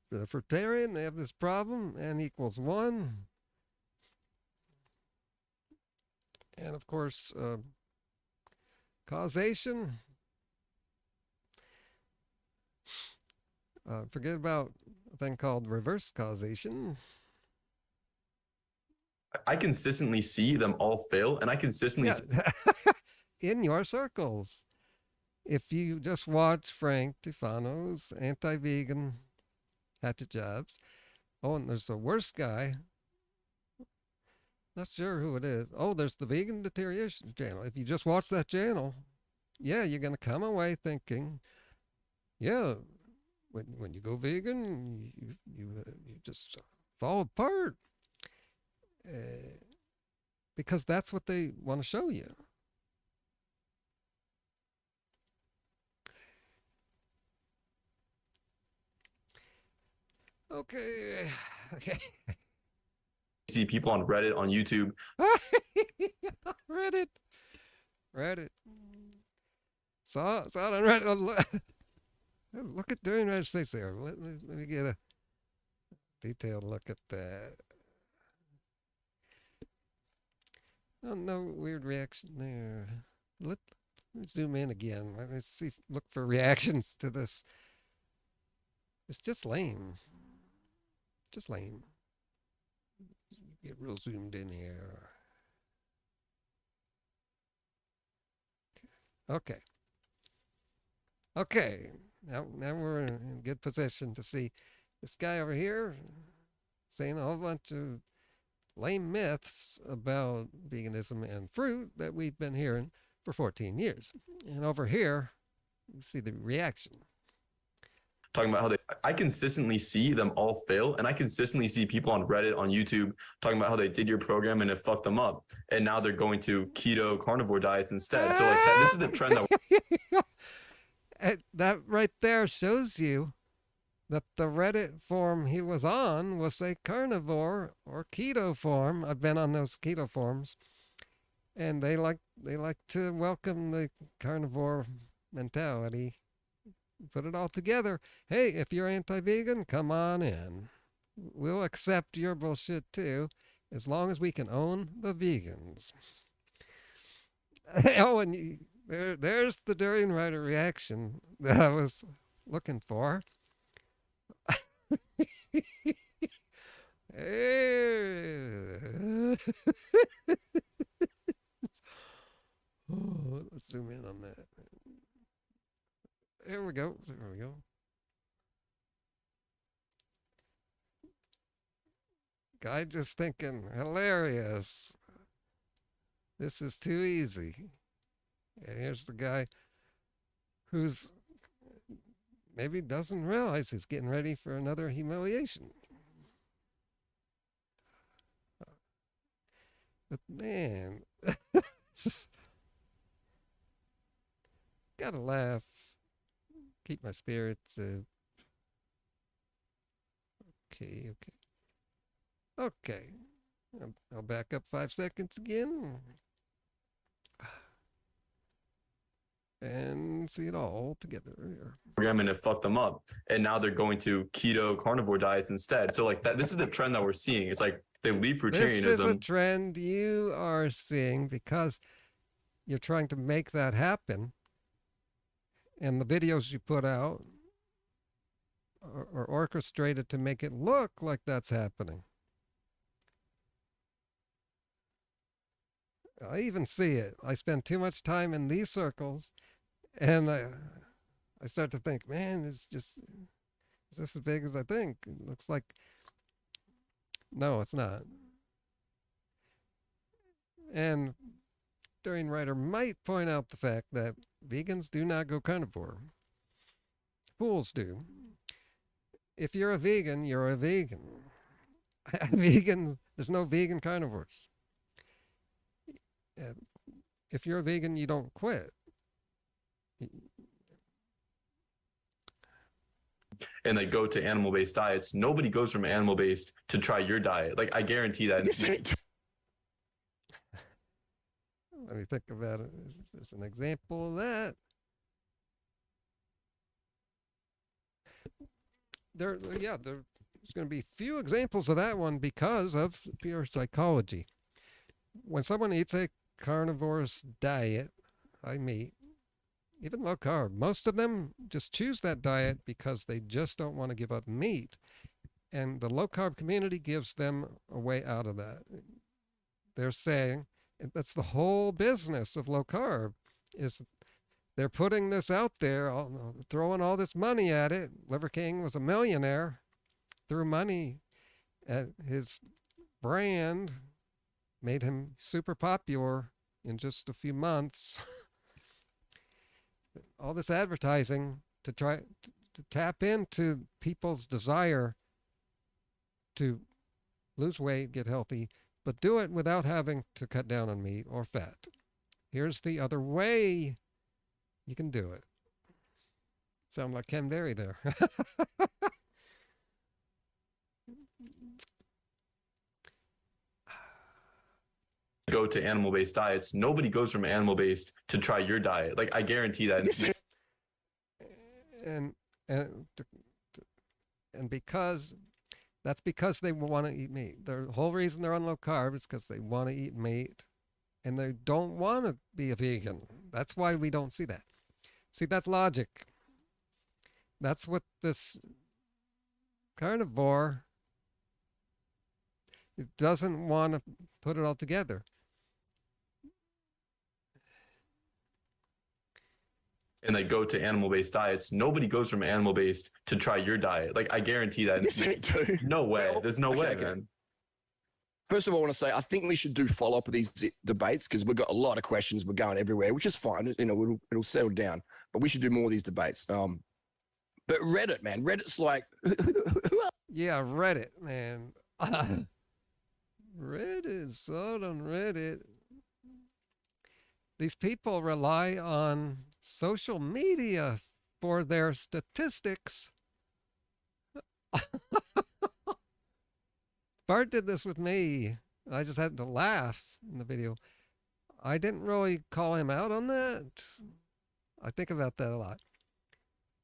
for the fruitarian, they have this problem, n equals 1. And of course, causation. Forget about a thing called reverse causation. I consistently see them all fail, and I consistently in your circles. If you just watch Frank Tufano's anti-vegan hatchet jobs, and there's the worst guy. Not sure who it is. Oh, there's the Vegan Deterioration channel. If you just watch that channel, yeah, you're gonna come away thinking, yeah, when you go vegan, you just fall apart. because that's what they want to show you. Okay. Okay. See people on Reddit, on YouTube. Reddit. Reddit. Saw it on Reddit. Look at Durianrider's face there. Let me get a detailed look at that. Oh, no weird reaction there. Let me zoom in again. Let me see. Look for reactions to this. It's just lame. Just lame. Get real zoomed in here. Okay. Okay. Now we're in good position to see this guy over here saying a whole bunch of lame myths about veganism and fruit that we've been hearing for 14 years. And over here, you see the reaction. Talking about how I consistently see them all fail, and I consistently see people on Reddit, on YouTube, talking about how they did your program and it fucked them up, and now they're going to keto carnivore diets instead. So like this is the trend that that right there shows you that the Reddit forum he was on was a carnivore or keto forum. I've been on those keto forums, and they like to welcome the carnivore mentality. Put it all together. Hey, if you're anti-vegan, come on in. We'll accept your bullshit too, as long as we can own the vegans. Oh, and there's the Durianrider reaction that I was looking for. Oh, let's zoom in on that. There we go. There we go. Guy just thinking, hilarious. This is too easy. And here's the guy who's maybe doesn't realize he's getting ready for another humiliation. But man, gotta laugh. Keep my spirits up. Okay. I'll back up 5 seconds again. And see it all together here. program and it fucked them up, and now they're going to keto carnivore diets instead. So like that, this is the trend that we're seeing. It's like they leave fruitarianism. This is a trend you are seeing because you're trying to make that happen. And the videos you put out are orchestrated to make it look like that's happening. I even see it. I spend too much time in these circles, and I start to think, man, is this as big as I think? It looks like, no, it's not. And Durianrider might point out the fact that vegans do not go carnivore. Fools do. If you're a vegan, you're a vegan. There's no vegan carnivores. If you're a vegan, you don't quit. And they go to animal-based diets. Nobody goes from animal-based to try your diet. Like I guarantee that. Let me think about it. There's an example of that. There's going to be few examples of that one because of pure psychology. When someone eats a carnivorous diet, high meat, even low carb, most of them just choose that diet because they just don't want to give up meat. And the low carb community gives them a way out of that. They're saying, and that's the whole business of low carb, is they're putting this out there, throwing all this money at it. Liver King was a millionaire, threw money at his brand, made him super popular in just a few months. All this advertising to try to tap into people's desire to lose weight, get healthy, but do it without having to cut down on meat or fat. Here's the other way you can do it. Sound like Ken Berry there. Go to animal-based diets. Nobody goes from animal-based to try your diet. Like, I guarantee that. and because that's because they want to eat meat. The whole reason they're on low carb is because they want to eat meat and they don't want to be a vegan. That's why we don't see that. See, that's logic. That's what this carnivore, it doesn't want to put it all together. And they go to animal-based diets. Nobody goes from animal-based to try your diet. Like, I guarantee that. Yes, they do. No way. Well, There's no way, okay. man. First of all, I want to say I think we should do follow-up of these debates because we've got a lot of questions. We're going everywhere, which is fine. You know, it'll settle down. But we should do more of these debates. But Reddit, man, Reddit's like, Yeah, Reddit, man. Reddit, so on Reddit. These people rely on social media for their statistics. Bart did this with me. I just had to laugh in the video. I didn't really call him out on that. I think about that a lot.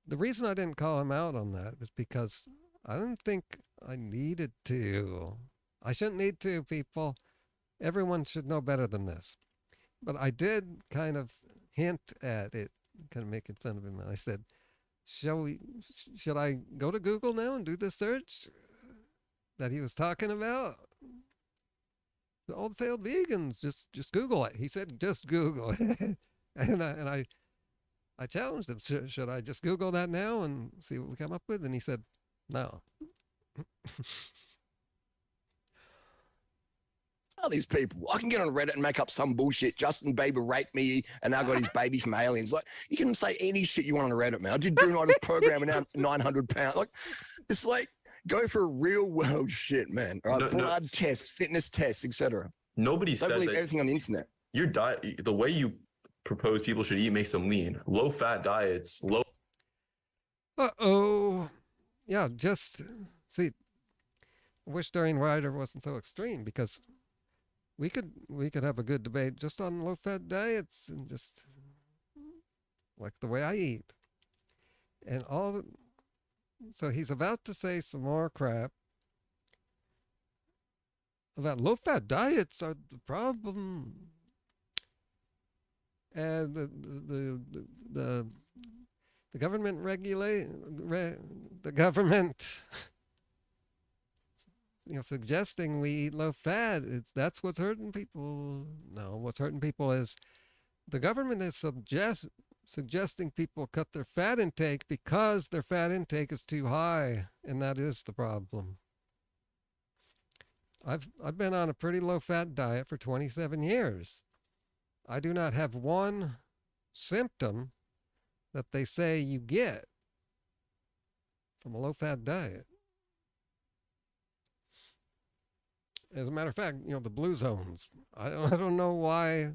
The reason I didn't call him out on that is because I didn't think I needed to. I shouldn't need to, people. Everyone should know better than this. But I did kind of hint at it, kind of making fun of him. I said, should I go to Google now and do the search that he was talking about? All the failed vegans, just Google it. He said, just Google it. and I challenged him, should I just Google that now and see what we come up with? And he said, no. these people. I can get on Reddit and make up some bullshit. Justin Bieber raped me and now got his baby from aliens. Like, you can say any shit you want on Reddit, man. I did Durianrider program and now 900 pounds. Like, it's like, go for real world shit, man. All right, blood tests, fitness tests, etc. Nobody Don't says believe that everything on the internet. your diet, the way you propose people should eat makes them lean. Low-fat diets, low. Uh-oh. Yeah, just, see, I wish Durianrider wasn't so extreme because we could have a good debate just on low-fat diets and just like the way I eat. And so he's about to say some more crap about low-fat diets are the problem. And the government the government, suggesting we eat low fat. That's what's hurting people. No, what's hurting people is the government is suggesting people cut their fat intake because their fat intake is too high, and that is the problem. I've been on a pretty low fat diet for 27 years. I do not have one symptom that they say you get from a low-fat diet. As a matter of fact, the blue zones. I don't know why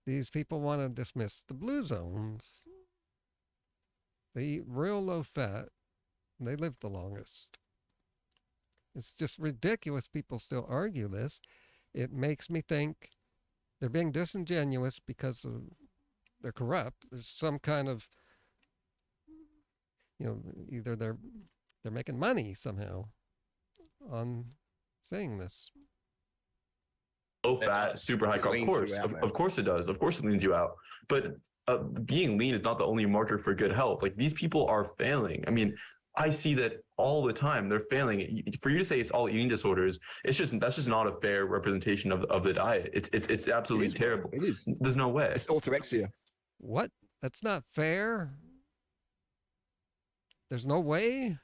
these people want to dismiss the blue zones. They eat real low fat, and they live the longest. It's just ridiculous people still argue this. It makes me think they're being disingenuous because they're corrupt. There's some kind of, either they're making money somehow on saying this. Low fat, super high carb. Of course it does. Of course it leans you out. But being lean is not the only marker for good health. Like, these people are failing. I mean, I see that all the time. They're failing. For you to say it's all eating disorders, that's just not a fair representation of the diet. It's absolutely terrible. It is. There's no way. It's orthorexia. What? That's not fair. There's no way.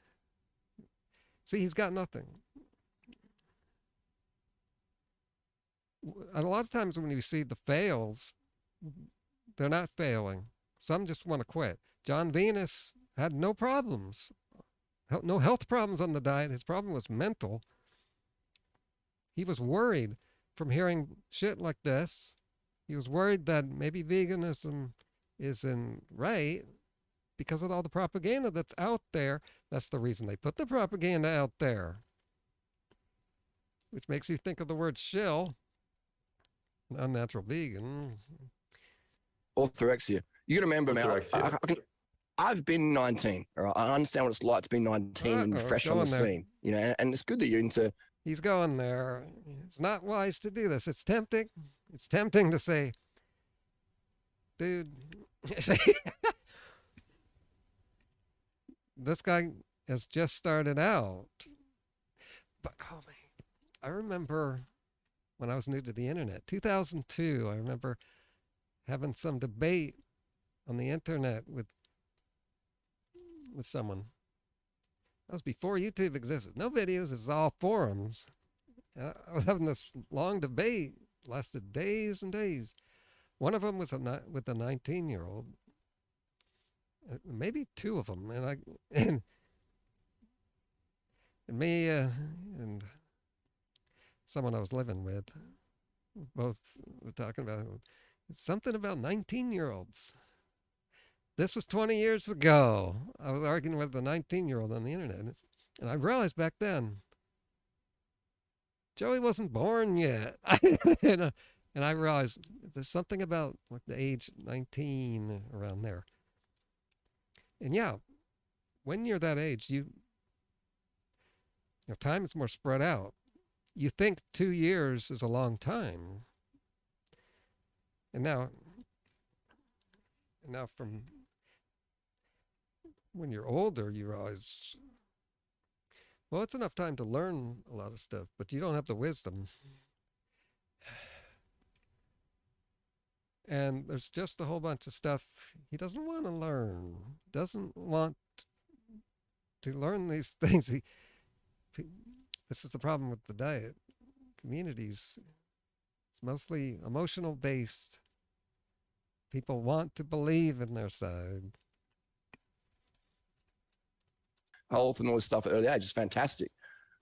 See, he's got nothing. And a lot of times when you see the fails, they're not failing. Some just want to quit. John Venus had no problems. No health problems on the diet. His problem was mental. he was worried from hearing shit like this. He was worried that maybe veganism isn't right because of all the propaganda that's out there. That's the reason they put the propaganda out there. Which makes you think of the word shill, unnatural vegan. Orthorexia. You got to remember, man, Orthorexia. I've been 19. All right? I understand what it's like to be 19 and Uh-oh, fresh on the it's going there. scene. You know, and it's good that you're into. He's going there. It's not wise to do this. It's tempting. It's tempting to say, dude, this guy has just started out. But, oh man, I remember when I was new to the internet, 2002, I remember having some debate on the internet with someone. That was before YouTube existed. No videos, it was all forums. I was having this long debate, lasted days and days. One of them was with a 19-year-old. Maybe two of them. And me and someone I was living with, both were talking about something about 19-year-olds. This was 20 years ago. I was arguing with a 19-year-old on the internet. And I realized back then, Joey wasn't born yet. And I realized there's something about like the age 19 around there. And yeah, when you're that age, you know, time is more spread out. You think 2 years is a long time. And now from when you're older, you realize, well, it's enough time to learn a lot of stuff, but you don't have the wisdom. And there's just a whole bunch of stuff he doesn't want to learn, doesn't want to learn these things. This is the problem with the diet communities. It's mostly emotional based. People want to believe in their side. Health and all this stuff at early age is fantastic.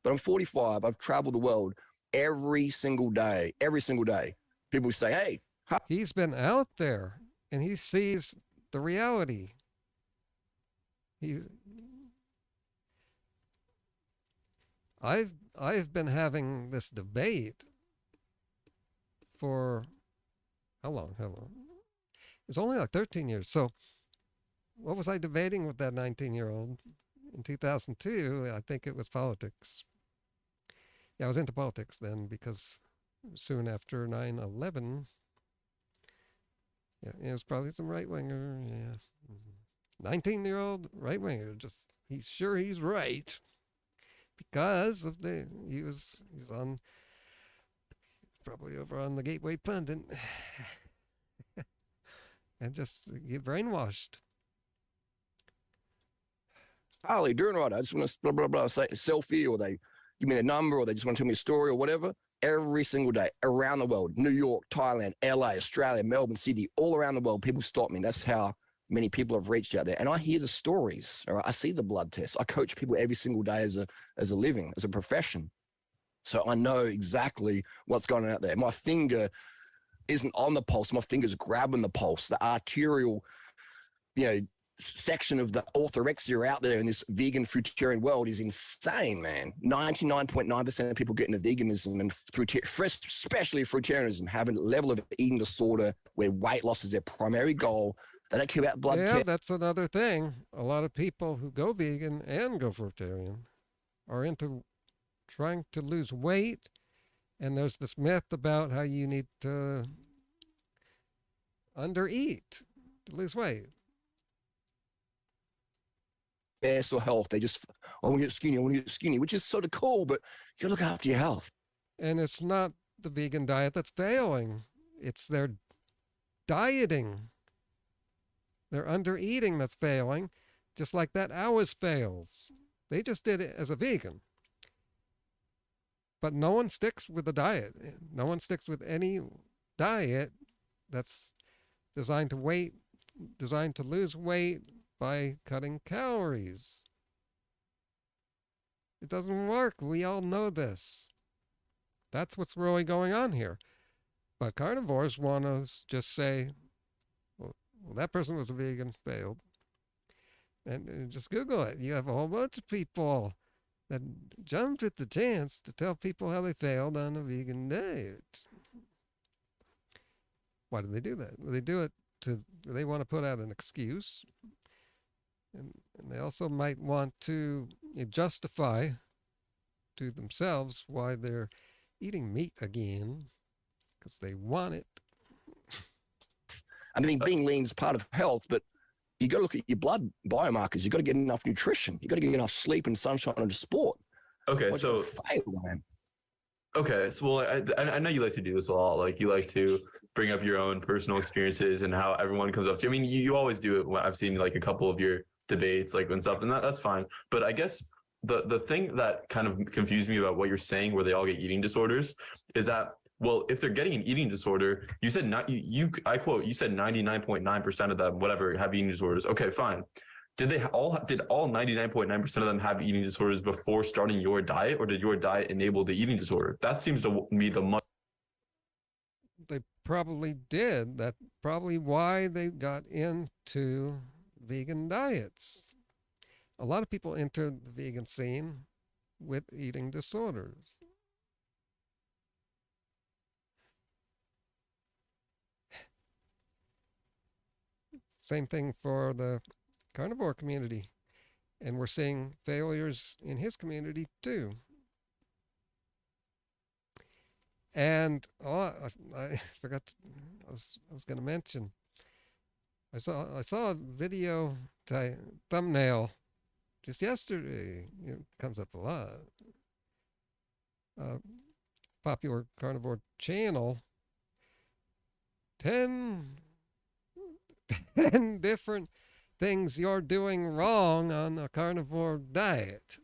But I'm 45. I've traveled the world every single day. Every single day. People say, hey. He's been out there and he sees the reality. I've been having this debate for how long? It's only like 13 years. So what was I debating with that 19-year-old? In 2002, I think it was politics. Yeah, I was into politics then because soon after 9/11, yeah, it was probably some right-winger, yeah. 19-year-old right-winger, just, he's sure he's right because of he's on, probably over on the Gateway Pundit and just get brainwashed. Harley, Durianrider, I just want to blah, blah, blah, say a selfie, or they give me their number, or they just want to tell me a story or whatever. Every single day around the world, New York, Thailand, LA, Australia, Melbourne, Sydney, all around the world, people stop me. That's how many people have reached out there. And I hear the stories, all right? I see the blood tests. I coach people every single day as a living, as a profession. So I know exactly what's going on out there. My finger isn't on the pulse. My finger's grabbing the pulse, the arterial, section of the orthorexia out there in this vegan fruitarian world is insane, man. 99.9% of people get into veganism and especially fruitarianism have a level of eating disorder where weight loss is their primary goal. They don't care about blood tests. Yeah, that's another thing. A lot of people who go vegan and go fruitarian are into trying to lose weight, and there's this myth about how you need to undereat to lose weight. Or health. They just, I want to get skinny, which is sort of cool, but you look after your health. And it's not the vegan diet that's failing. It's their dieting. Their undereating that's failing, just like that ours fails. They just did it as a vegan. But no one sticks with the diet. No one sticks with any diet that's designed to lose weight by cutting calories. It doesn't work. We all know this. That's what's really going on here. But carnivores want to just say, well, that person was a vegan, failed. And just Google it. You have a whole bunch of people that jumped at the chance to tell people how they failed on a vegan diet. Why do they do that? Well, they do it they want to put out an excuse. And they also might want to justify to themselves why they're eating meat again, because they want it. I mean, being lean is part of health, but you got to look at your blood biomarkers. You got to get enough nutrition. You got to get enough sleep and sunshine and sport. Okay, Why'd so you fail, man? okay, so well, I know you like to do this a lot. Like you like to bring up your own personal experiences and how everyone comes up to you. I mean, you always do it. I've seen like a couple of your debates, like and stuff, and that's fine. But I guess the thing that kind of confused me about what you're saying, where they all get eating disorders, is that, well, if they're getting an eating disorder, you said not I quote, you said 99.9% of them, whatever, have eating disorders. Okay, fine. Did all 99.9% of them have eating disorders before starting your diet, or did your diet enable the eating disorder? That seems to me the much. They probably did. That's probably why they got into vegan diets. A lot of people entered the vegan scene with eating disorders. Same thing for the carnivore community. And we're seeing failures in his community too. And I forgot. I was going to mention. I saw a video thumbnail just yesterday. It comes up a lot. Popular carnivore channel. 10 different things you're doing wrong on a carnivore diet.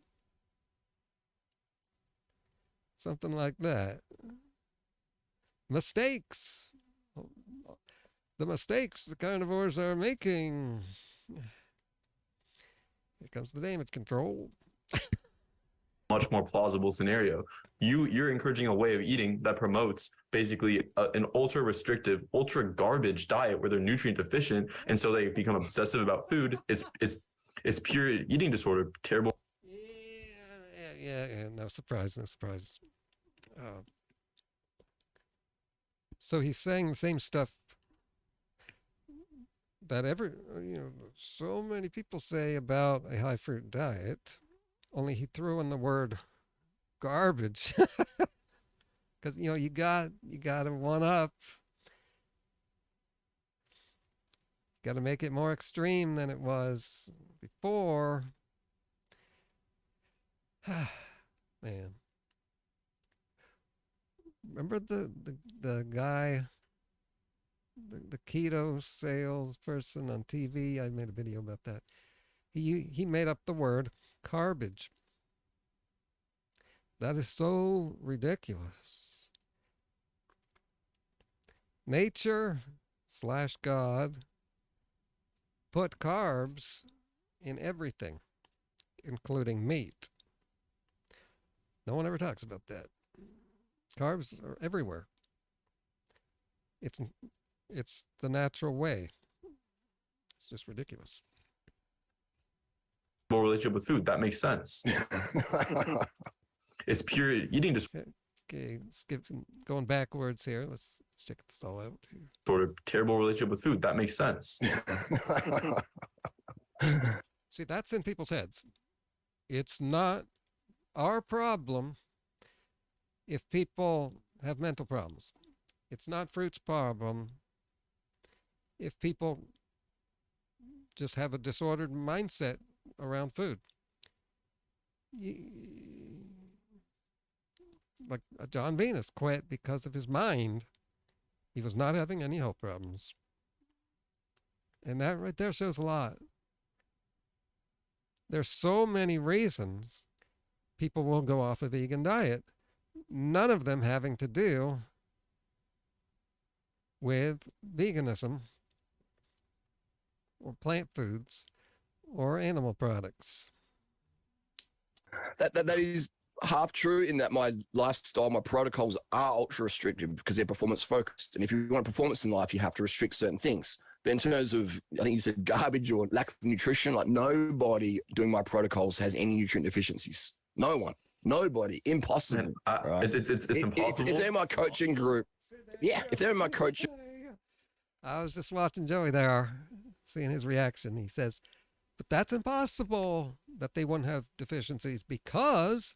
Something like that. Mistakes. The mistakes the carnivores are making. Here comes the damage control. Much more plausible scenario. You're encouraging a way of eating that promotes basically an ultra restrictive, ultra garbage diet where they're nutrient deficient, and so they become obsessive about food. It's pure eating disorder. Terrible. Yeah. No surprise. So he's saying the same stuff that so many people say about a high fruit diet, only he threw in the word garbage. Because you got to one up. Got to make it more extreme than it was before. Man. Remember the guy, the keto salesperson on TV? I made a video about that. He made up the word garbage. That is so ridiculous. Nature/God put carbs in everything, including meat. No one ever talks about that. Carbs are everywhere. It's the natural way. It's just ridiculous. Relationship with food. That makes sense. It's pure eating disorder. Okay, going backwards here. Let's check this all out. Sort of terrible relationship with food. That makes sense. See, that's in people's heads. It's not our problem if people have mental problems. It's not fruit's problem if people just have a disordered mindset around food. Like John Venus quit because of his mind. He was not having any health problems. And that right there shows a lot. There's so many reasons people will go off a vegan diet, none of them having to do with veganism or plant foods or animal products. That is, half true in that my lifestyle, my protocols are ultra restrictive because they're performance focused. And if you want performance in life, you have to restrict certain things. But in terms of, I think you said garbage or lack of nutrition, like nobody doing my protocols has any nutrient deficiencies. No one, nobody, impossible. Man, right? it's impossible. If they're in my coaching group, yeah, if they're in my coaching. I was just watching Joey there, seeing his reaction. He says, but that's impossible that they wouldn't have deficiencies because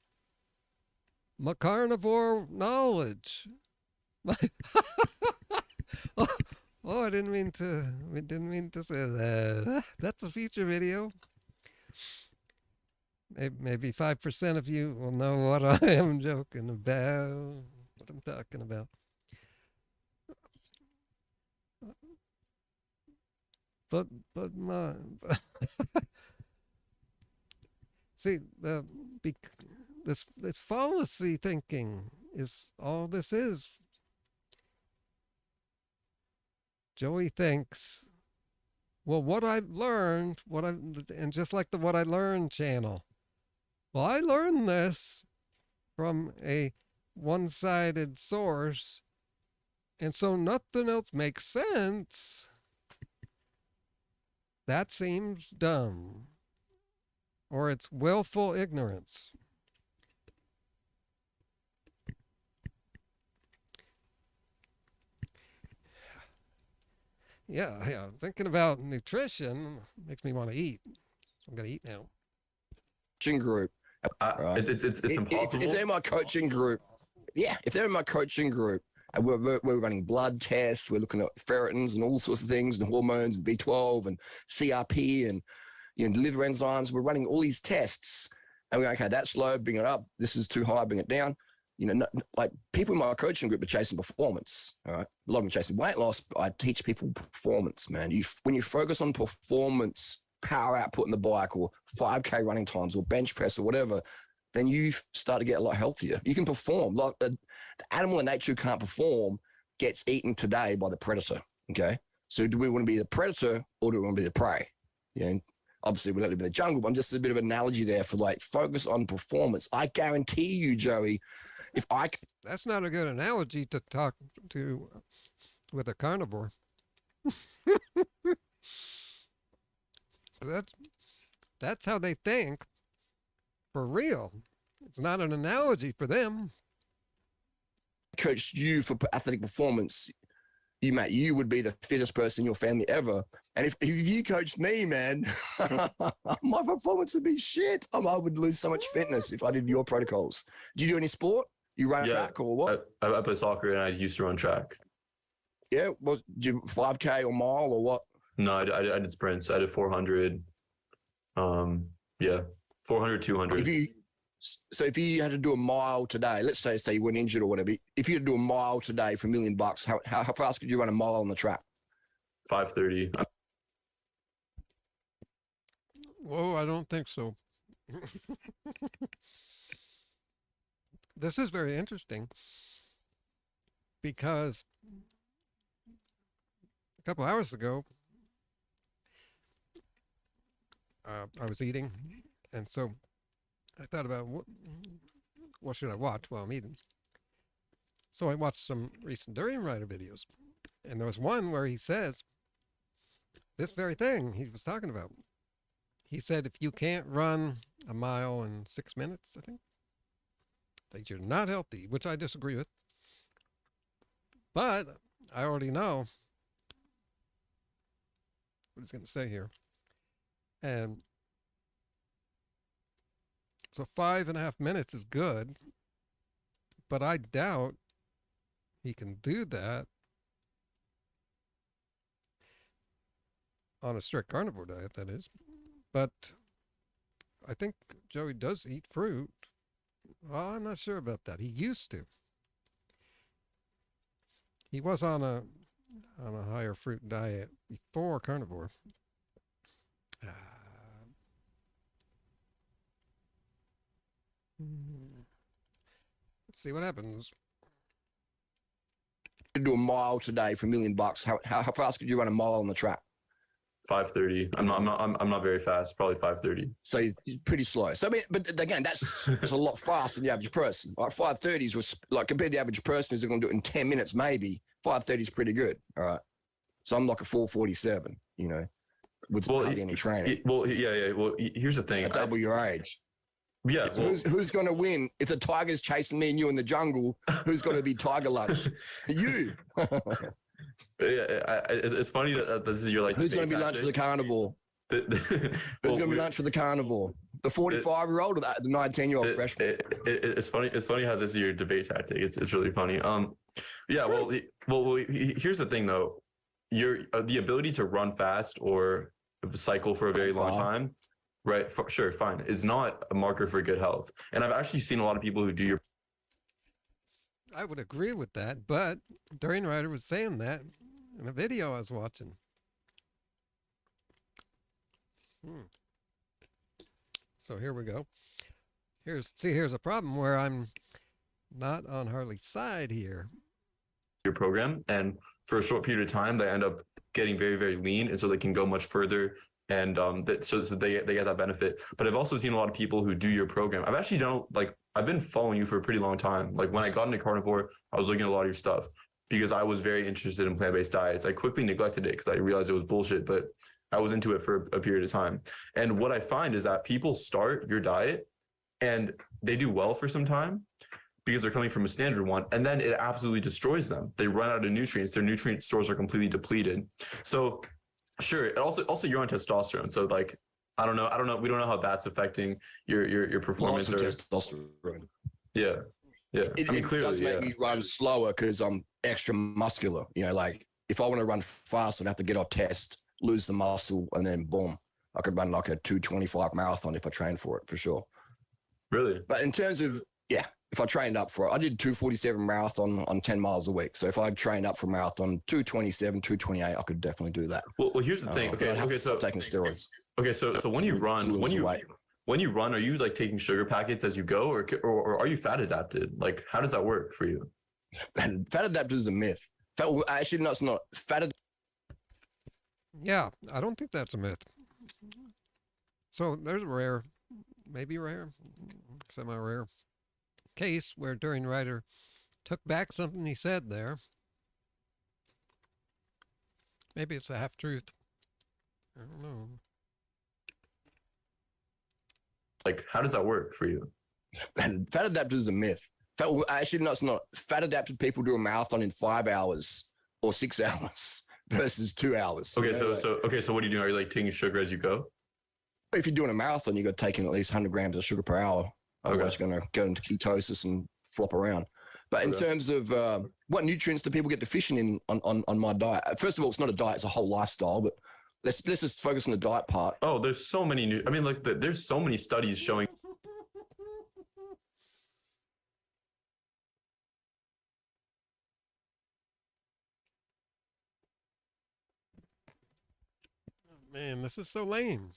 my carnivore knowledge. Oh, I didn't mean to say that. That's a future video. Maybe 5% of you will know what I am joking about, what I'm talking about. But my see this fallacy thinking is all this is. Joey thinks, well, what I've learned, and just like the What I Learned channel. Well, I learned this from a one-sided source, and so nothing else makes sense. That seems dumb, or it's willful ignorance. Yeah, thinking about nutrition makes me want to eat. So I'm going to eat now. Coaching group. Right? It's impossible. If they're in my coaching group, yeah, if they're in my coaching group, and we're running blood tests, we're looking at ferritins and all sorts of things, and hormones, and B12 and CRP and liver enzymes. We're running all these tests, and we're going, okay, that's low, bring it up. This is too high, bring it down. Like people in my coaching group are chasing performance. All right, a lot of them chasing weight loss. But I teach people performance, man. When you focus on performance, power output in the bike, or 5K running times, or bench press, or whatever, then you start to get a lot healthier. You can perform. Like the animal in nature who can't perform gets eaten today by the predator. Okay, so do we want to be the predator or do we want to be the prey? Obviously we don't live in the jungle, but I'm just a bit of an analogy there for like focus on performance. I guarantee you, Joey, that's not a good analogy to talk to with a carnivore. That's how they think for real. It's not an analogy for them. Coached you for athletic performance, you would be the fittest person in your family ever. And if you coached me, man, my performance would be shit. I would lose so much fitness if I did your protocols. Do you do any sport? You run track or what? I play soccer and I used to run track. Yeah, do you 5K or mile or what? No, I did sprints. I did 400. 400, 200. So if you had to do a mile today, let's say you weren't injured or whatever, if you had to do a mile today for $1 million, how fast could you run a mile on the track? 5:30. Whoa, I don't think so. This is very interesting because a couple hours ago, I was eating, and so I thought about what should I watch while I'm eating. So I watched some recent Durianrider videos, and there was one where he says this very thing he was talking about. He said if you can't run a mile in 6 minutes, I think, that you're not healthy, which I disagree with. But I already know what he's going to say here. And so 5.5 minutes is good, but I doubt he can do that on a strict carnivore diet, that is. But I think Joey does eat fruit. Well, I'm not sure about that. He used to. He was on a higher fruit diet before carnivore. Let's see what happens. Do a mile today for $1 million. How fast could you run a mile on the track? 5:30. I'm not very fast. Probably 5:30. So you're pretty slow. So I mean, but again, that's a lot faster than the average person. Like 5:30 was like compared to the average person who's going to do it in 10 minutes, maybe 5:30 is pretty good. All right. So I'm like a 4:47, you know, with hardly any training. Yeah. Well, here's the thing. Double your age. Yeah. So who's going to win? If the tiger's chasing me and you in the jungle, who's going to be tiger lunch? You. It's funny that this is your like. Who's going to be lunch for the carnivore? Who's going to be lunch for the carnivore? The 45-year-old or the 19-year-old freshman? It's funny. It's funny how this is your debate tactic. It's really funny. Yeah. Well, here's the thing though. The ability to run fast or cycle for a very long time, right? Sure, fine, is not a marker for good health. And I've actually seen a lot of people who do your. I would agree with that, but Durianrider was saying that in a video I was watching. So here we go. Here's a problem where I'm not on Harley's side here. Your program, and for a short period of time they end up getting very, very lean, and so they can go much further, and so they get that benefit. But I've also seen a lot of people who do your program. I've been following you for a pretty long time. Like when I got into carnivore, I was looking at a lot of your stuff because I was very interested in plant-based diets. I quickly neglected it because I realized it was bullshit, but I was into it for a period of time. And what I find is that people start your diet and they do well for some time because they're coming from a standard one, and then it absolutely destroys them. They run out of nutrients. Their nutrient stores are completely depleted. So sure, also you're on testosterone. So like, I don't know. We don't know how that's affecting your performance. Lots of testosterone. Yeah. It does make me run slower because I'm extra muscular. You know, like if I want to run fast, I'd have to get off test, lose the muscle, and then boom, I could run like a 2:25 marathon if I trained for it, for sure. Really? But in terms of, if I trained up for it, I did 2:47 marathon on 10 miles a week. So if I trained up for a marathon, 2:27, 2:28, I could definitely do that. Well, here's the thing. Okay, so taking steroids. Okay, so when you run, are you like taking sugar packets as you go, or are you fat adapted? Like, how does that work for you? And fat adapted is a myth. Actually, no, it's not. Yeah, I don't think that's a myth. So there's a rare, maybe rare, semi-rare case where Durianrider took back something he said there. Maybe it's a half-truth. I don't know. Like, how does that work for you? And fat adapted is a myth. Actually, no, it's not. Fat adapted people do a marathon in 5 hours or 6 hours versus 2 hours. Okay, so what are you doing? Are you like taking sugar as you go? If you're doing a marathon, you got to take in at least 100 grams of sugar per hour. Otherwise, you're going to go into ketosis and flop around. But in terms of what nutrients do people get deficient in on my diet? First of all, it's not a diet; it's a whole lifestyle. But let's just focus on the diet part. Oh, there's so many. There's so many studies showing. Man, this is so lame.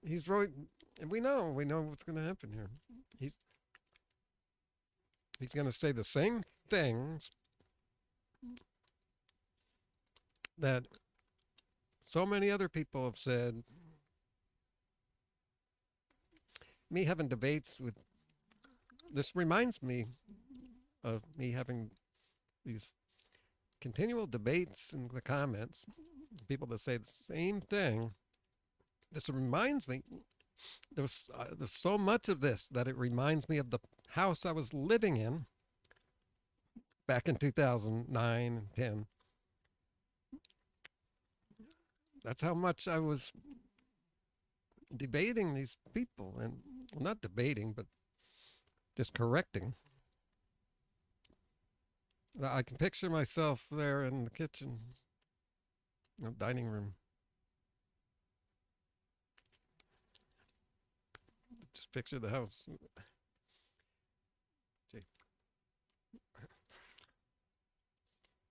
He's right, and we know what's going to happen here. He's going to say the same things that so many other people have said. Me having debates with, this reminds me of me having these continual debates in the comments, people that say the same thing. This reminds me, there's so much of this that it reminds me of the house I was living in back in 2009 and 10. That's how much I was debating these people, and well, not debating, but just correcting. I can picture myself there in the kitchen, dining room. Just picture the house.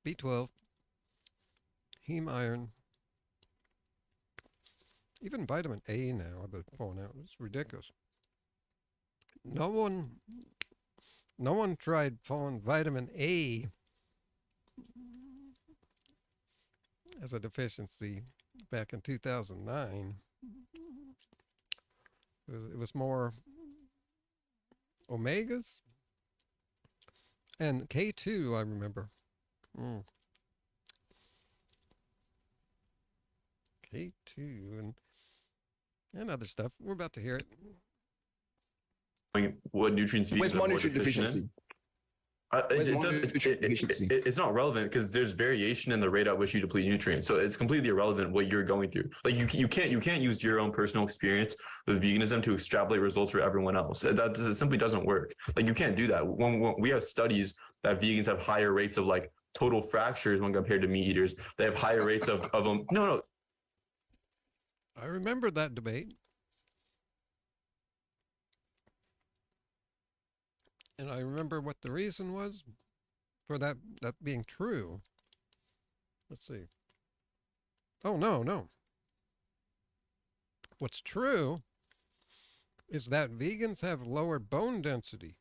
B12, heme iron, even vitamin A now, I've been pulling out. It's ridiculous. No one tried pulling vitamin A as a deficiency back in 2009. It was more omegas and K2, I remember. K2 and other stuff. We're about to hear it. What nutrients Where's vegans my are more nutrient deficient deficiency? in. Where's my nutrient deficiency? It's not relevant because there's variation in the rate at which you deplete nutrients. So it's completely irrelevant what you're going through. Like you can't use your own personal experience with veganism to extrapolate results for everyone else. It simply doesn't work. Like you can't do that. When we have studies that vegans have higher rates of like total fractures when compared to meat eaters. They have higher rates of them. No. I remember that debate. And I remember what the reason was for that being true. Let's see. Oh, no. What's true is that vegans have lower bone density.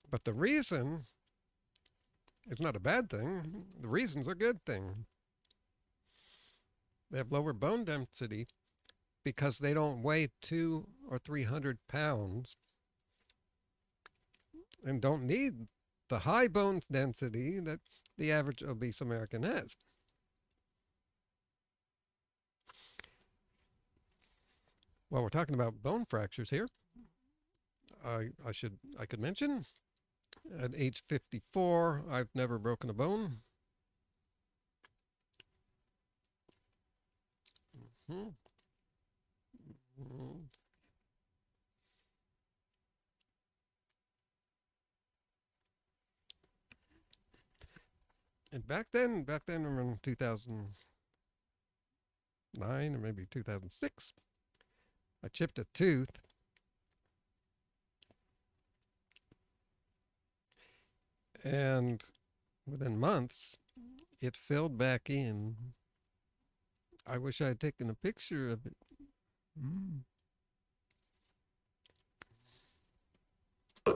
But the reason is not a bad thing. The reason's a good thing. They have lower bone density because they don't weigh 200 or 300 pounds and don't need the high bone density that the average obese American has. While we're talking about bone fractures here, I could mention at age 54, I've never broken a bone. And back then around 2009 or maybe 2006, I chipped a tooth. And within months, it filled back in. I wish I had taken a picture of it.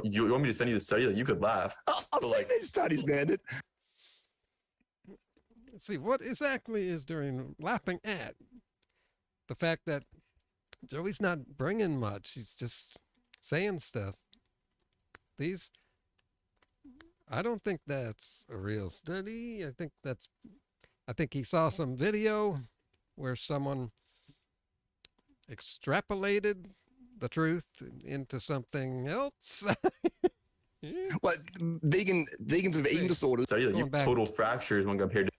You want me to send you the study? That you could laugh. I've seen these studies, man. Let's see, what exactly is Durian laughing at? The fact that Joey's not bringing much. He's just saying stuff. I don't think that's a real study. I think he saw some video where someone extrapolated the truth into something else. What vegans with eating disorders? Study that you total fractures when compared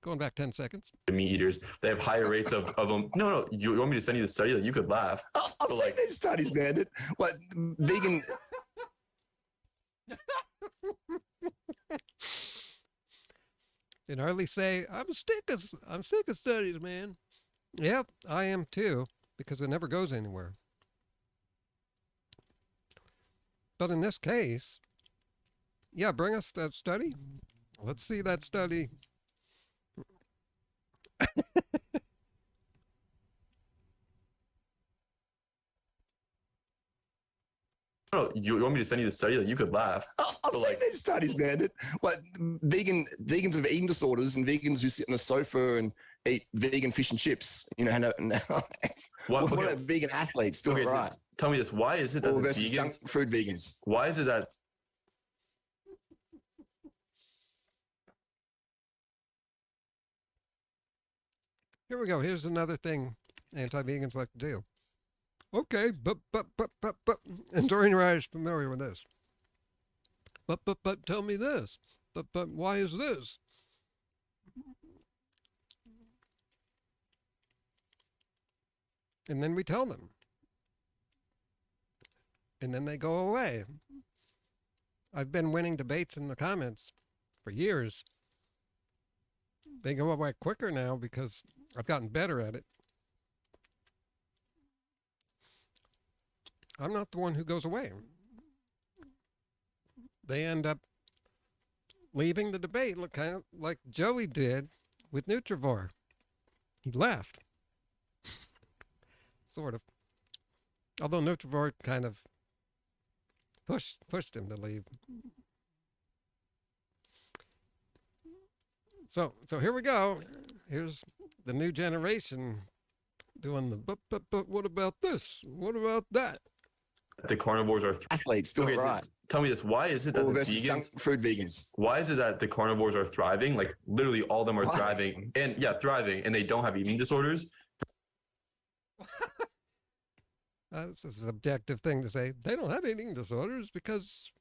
Going back 10 seconds. to meat eaters. They have higher rates of them. No. You want me to send you the study? That you could laugh. I've seen these studies, man. What vegan? And hardly say, I'm sick of studies, man. Yep, I am too, because it never goes anywhere. But in this case, yeah, bring us that study. Let's see that study. No, you want me to send you the study? That you could laugh. I've seen these studies, man. What vegans with eating disorders and vegans who sit on the sofa and eat vegan fish and chips. You know, what about vegan athletes? Still right? Tell me this: why is it that versus vegans, junk food vegans? Why is it that? Here we go. Here's another thing anti-vegans like to do. Okay, but, and Durianrider's familiar with this. But, tell me this. But, why is this? And then we tell them. And then they go away. I've been winning debates in the comments for years. They go away quicker now because I've gotten better at it. I'm not the one who goes away. They end up leaving the debate, kind of like Joey did with Nutrivore. He left. Sort of. Although Nutrivore kind of pushed him to leave. So here we go. Here's the new generation doing the but what about this? What about that? The carnivores are Athletes, do okay. it right. Tell me this: why is it that Or the versus junk vegans? food vegans. Why is it that the carnivores are thriving? Like literally, all of them are Thriving. thriving, and yeah, thriving, and they don't have eating disorders. This is an objective thing to say. They don't have eating disorders because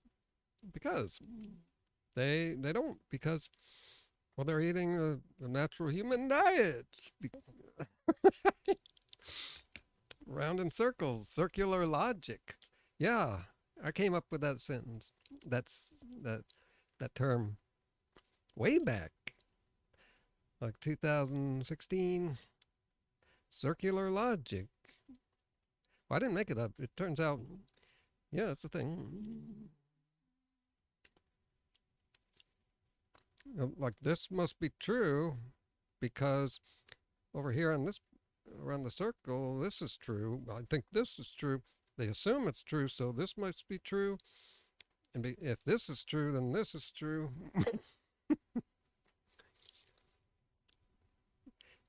they don't because well they're eating a natural human diet. Round in circles, circular logic. Yeah, I came up with that sentence. That's that term way back, like 2016. Circular logic. Well, I didn't make it up. It turns out, yeah, it's a thing. Like this must be true because over here on this around the circle, this is true. I think this is true. They assume it's true, so this must be true. And if this is true, then this is true.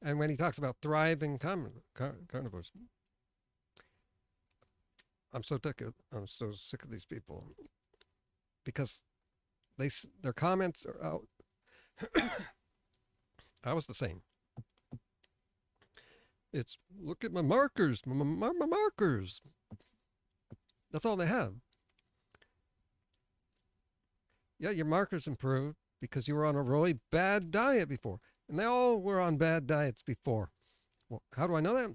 And when he talks about thriving carnivores, I'm so sick of these people because their comments are out. I was the same. It's look at my markers, my markers. That's all they have. Yeah, your markers improved because you were on a really bad diet before. And they all were on bad diets before. Well, how do I know that?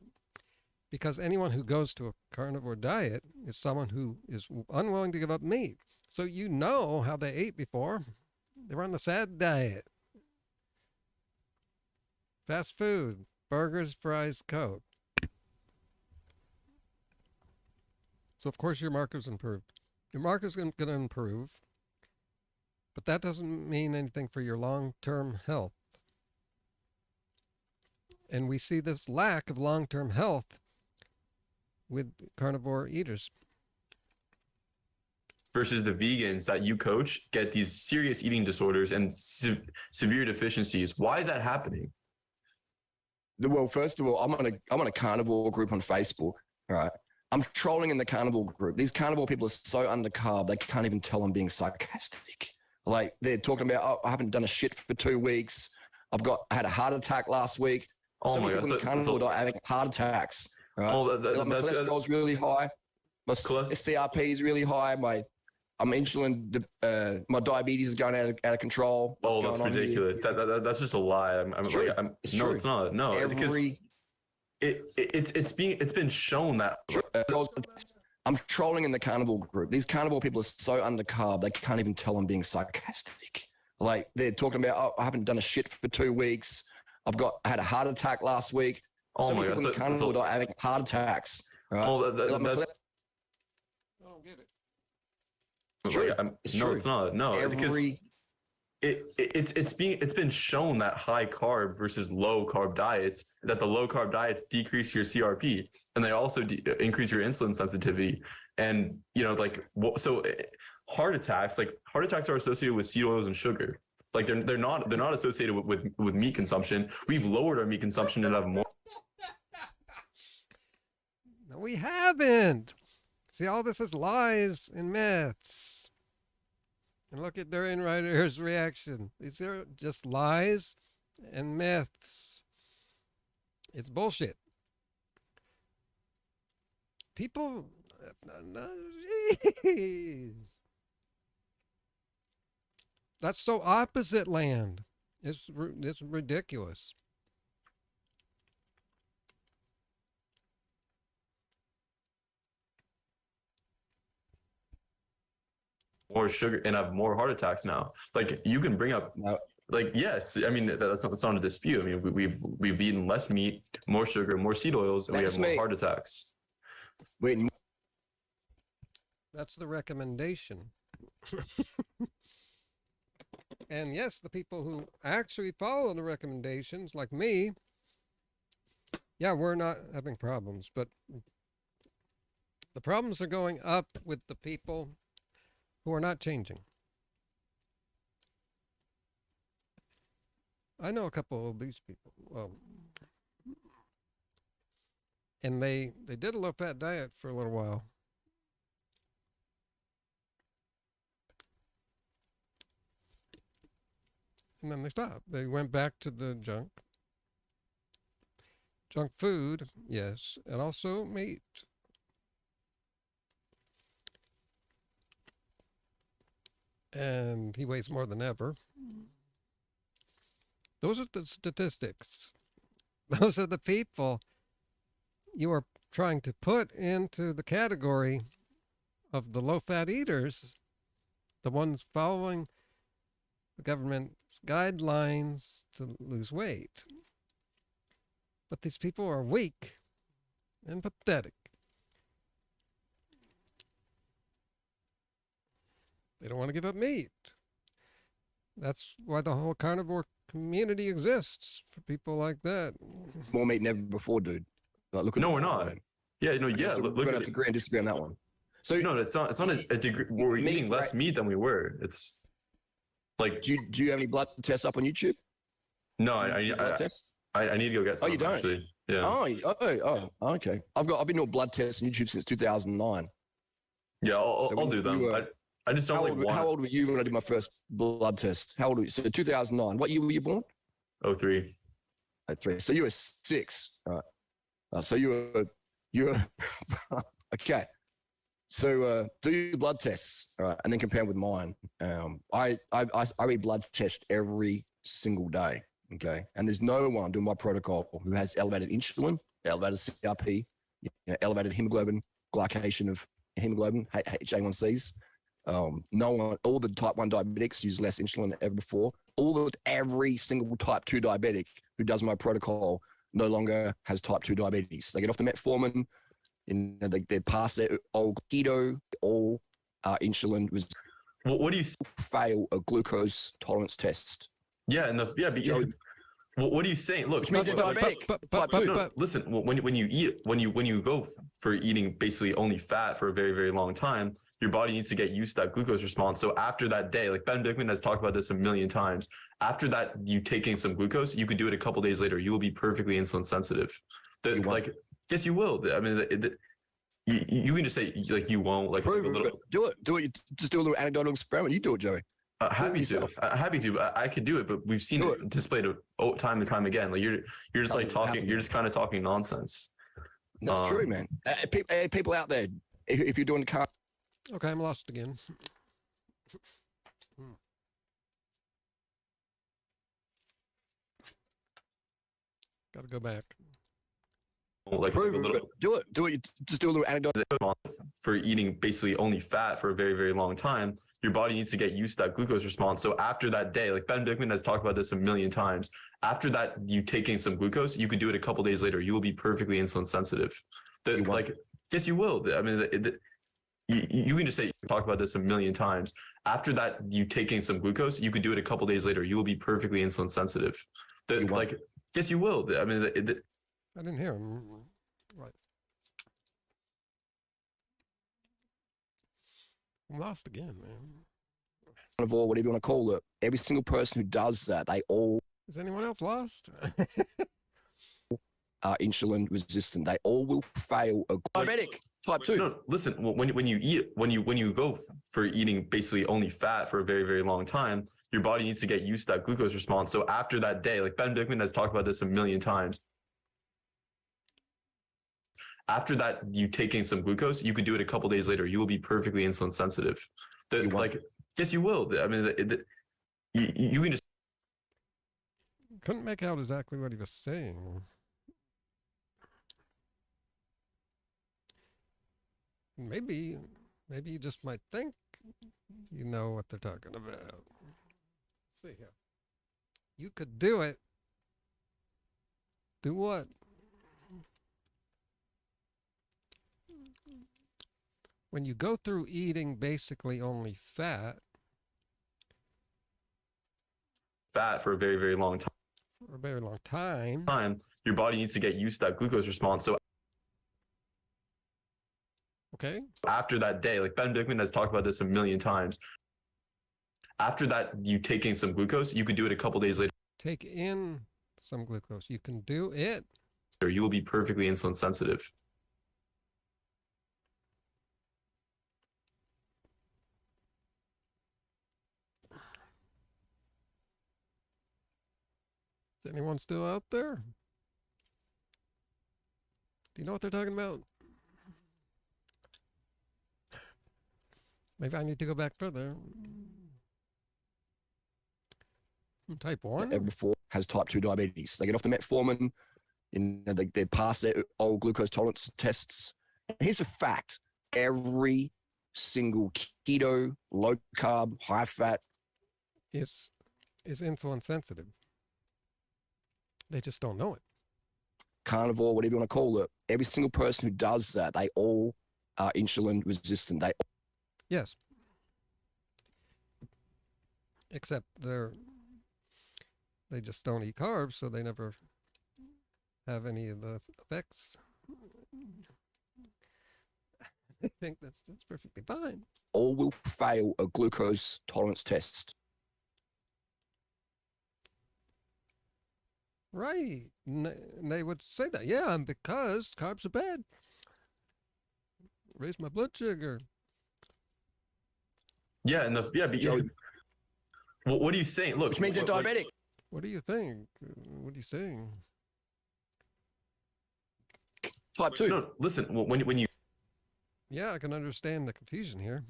Because anyone who goes to a carnivore diet is someone who is unwilling to give up meat. So you know how they ate before. They were on the sad diet. Fast food, burgers, fries, Coke. So of course your markers improved. Your markers going to improve, but that doesn't mean anything for your long-term health. And we see this lack of long-term health with carnivore eaters. Versus the vegans that you coach get these serious eating disorders and severe deficiencies. Why is that happening? Well, first of all, I'm on a carnivore group on Facebook. All right. I'm trolling in the carnivore group. These carnivore people are so undercarb, they can't even tell I'm being sarcastic. Like they're talking about, oh, I haven't done a shit for 2 weeks. I had a heart attack last week. Oh so my many God. people in carnivore diet having heart attacks. Right? Oh, my cholesterol's really high. My CRP is really high. I'm insulin. My diabetes is going out of control. Oh, that's ridiculous. That's just a lie. It's true. It's not. No, it's been shown that. I'm trolling in the carnivore group. These carnivore people are so undercarb, they can't even tell I'm being sarcastic. Like they're talking about, oh, I haven't done a shit for 2 weeks. I had a heart attack last week. Oh so my many God. people in carnivore diet having heart attacks. Right? Oh, that's. I don't get it. It's true. No, it's not. No, it's been shown that high carb versus low carb diets, that the low carb diets decrease your CRP and they also increase your insulin sensitivity. And heart attacks are associated with seed oils and sugar. Like they're not associated with meat consumption. We've lowered our meat consumption and have more. No, we haven't. See, all this is lies and myths. And look at Durianrider's reaction. These are just lies and myths. It's bullshit. People, jeez. That's so opposite land. It's ridiculous. More sugar and have more heart attacks now. Like you can bring up, like yes, I mean that's not a dispute. I mean we've eaten less meat, more sugar, more seed oils, and we have more heart attacks. Wait, that's the recommendation. And yes, the people who actually follow the recommendations, like me, yeah, we're not having problems, but the problems are going up with the people who are not changing. I know a couple of obese people. And they did a low-fat diet for a little while. And then they stopped. They went back to the junk food, yes, and also meat. And he weighs more than ever. Those are the statistics. Those are the people you are trying to put into the category of the low-fat eaters, the ones following the government's guidelines to lose weight. But these people are weak and pathetic. They don't want to give up meat. That's why the whole carnivore community exists, for people like that. More meat than ever before, dude. Like, look at No, the we're pie, not. man. Yeah, no, Okay, yeah. so Look we're at gonna have to agree and disagree on that one. So no, it's not a degree. We're Meat, eating less right. meat than we were. It's like do you have any blood tests up on YouTube? no, Do you do blood I tests? need to go get some. you don't? Actually, yeah. Okay. I've been doing blood tests on YouTube since 2009. Yeah, I'll So do them. you, I just don't like How old were you when I did my first blood test? How old were you? So 2009. What year were you born? 03. 03. So you were 6. All right. So you were okay. So do your blood tests, all right, and then compare with mine. I read blood tests every single day. Okay, and there's no one doing my protocol who has elevated insulin, elevated CRP, elevated hemoglobin, glycation of hemoglobin, HA1Cs. No one, all the type 1 diabetics use less insulin than ever before. Every single type 2 diabetic who does my protocol no longer has type 2 diabetes. They get off the metformin, they pass their old keto, all insulin was What do you? fail a glucose tolerance test. Yeah, but what are you saying? Look, Which means they're diabetic. No, listen. When you go for eating basically only fat for a very, very long time, your body needs to get used to that glucose response. So after that day, like Ben Bigman has talked about this a million times, after that you taking some glucose, you could do it a couple days later. You will be perfectly insulin sensitive. Yes, you will. I mean, you can just say like you won't. Like Prove a little. it. Do it. Just do a little anecdotal experiment. You do it, Joey. Happy to. I could do it, but we've seen it displayed time and time again. Like you're just like talking. You're just kind of talking nonsense. That's true, man. People out there, if you're doing the car, Okay, I'm lost again. Got to go back. Like prove it. Do it. Just do a little anecdotal. For eating basically only fat for a very, very long time, your body needs to get used to that glucose response. So after that day, like Ben Bigman has talked about this a million times, after that you taking some glucose, you could do it a couple days later. You will be perfectly insulin sensitive. Yes, you will. I mean, you can just say, talk about this a million times. After that, you taking some glucose, you could do it a couple days later. You will be perfectly insulin sensitive. Yes, you will. I mean, I didn't hear him. Right. I'm lost again, man. Carnivore, whatever you want to call it. Every single person who does that, they all Is anyone else lost? are insulin resistant. They all will fail a diabetic type 2. No, listen. When you go for eating basically only fat for a very, very long time, your body needs to get used to that glucose response. So after that day, like Ben Bigman has talked about this a million times. After that, you taking some glucose, you could do it a couple days later. You will be perfectly insulin sensitive. Yes, you will. I mean, you can just Couldn't make out exactly what he was saying. Maybe you just might think you know what they're talking about. Let's see here. You could do it. Do what? When you go through eating basically only fat for a very, very long time. for a very long time, your body needs to get used to that glucose response. So okay, after that day, like Ben Bigman has talked about this a million times. After that, you taking some glucose, you could do it a couple days later. take in some glucose. You can do it. You will be perfectly insulin sensitive. Is anyone still out there? Do you know what they're talking about? Maybe I need to go back further. Type 1? Before has type 2 diabetes. They get off the metformin, they pass their old glucose tolerance tests. And here's a fact: every single keto, low carb, high fat is insulin sensitive. They just don't know it. carnivore, whatever you want to call it, every single person who does that, they all are insulin resistant. Yes. Except they just don't eat carbs, so they never have any of the effects. I think that's perfectly fine. all will fail a glucose tolerance test. Right. And they would say that, yeah, because carbs are bad. Raise my blood sugar. Yeah, and but Joey, what are you saying? Look, which means they're diabetic. What do you think? What are you saying? Type 2. No, listen. When you Yeah, I can understand the confusion here.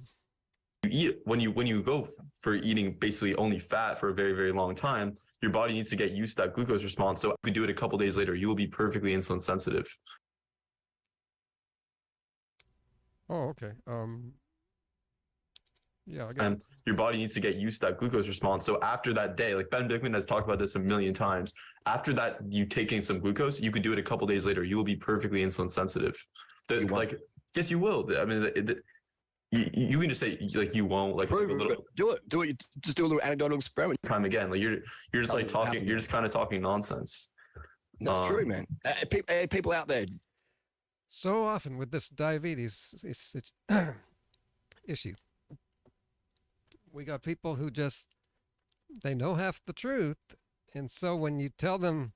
eat, when you go for eating basically only fat for a very, very long time, your body needs to get used to that glucose response. So if you do it a couple days later, you will be perfectly insulin sensitive. Oh, okay. Yeah, I got And your body needs to get used to that glucose response. So after that day, like Ben Bickman has talked about this a million times, after that, you taking some glucose, you could do it a couple days later. You will be perfectly insulin sensitive. Yes, you will. I mean, you can just say like you won't, like Prove a little it. Do it. Just do a little anecdotal experiment. time again. Like you're just like Doesn't talking. happen. You're just kind of talking nonsense. That's true, man. People out there, so often with this diabetes issue. We got people who just, they know half the truth. And so when you tell them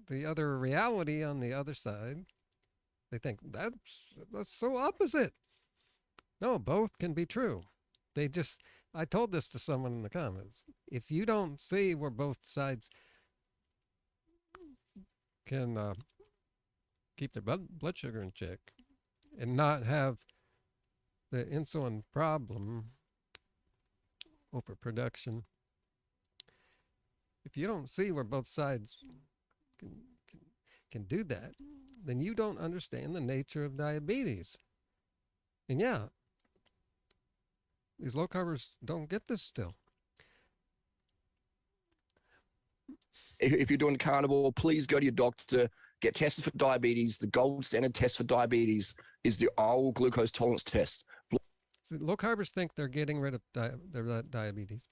the other reality on the other side, they think that's so opposite. No, both can be true. I told this to someone in the comments. If you don't see where both sides can keep their blood sugar in check and not have the insulin problem, overproduction, if you don't see where both sides can do that, then you don't understand the nature of diabetes. And yeah, these low carbers don't get this still. if you're doing carnivore, please go to your doctor, get tested for diabetes. The gold standard test for diabetes is the oral glucose tolerance test. So low carbers think they're getting rid of their diabetes,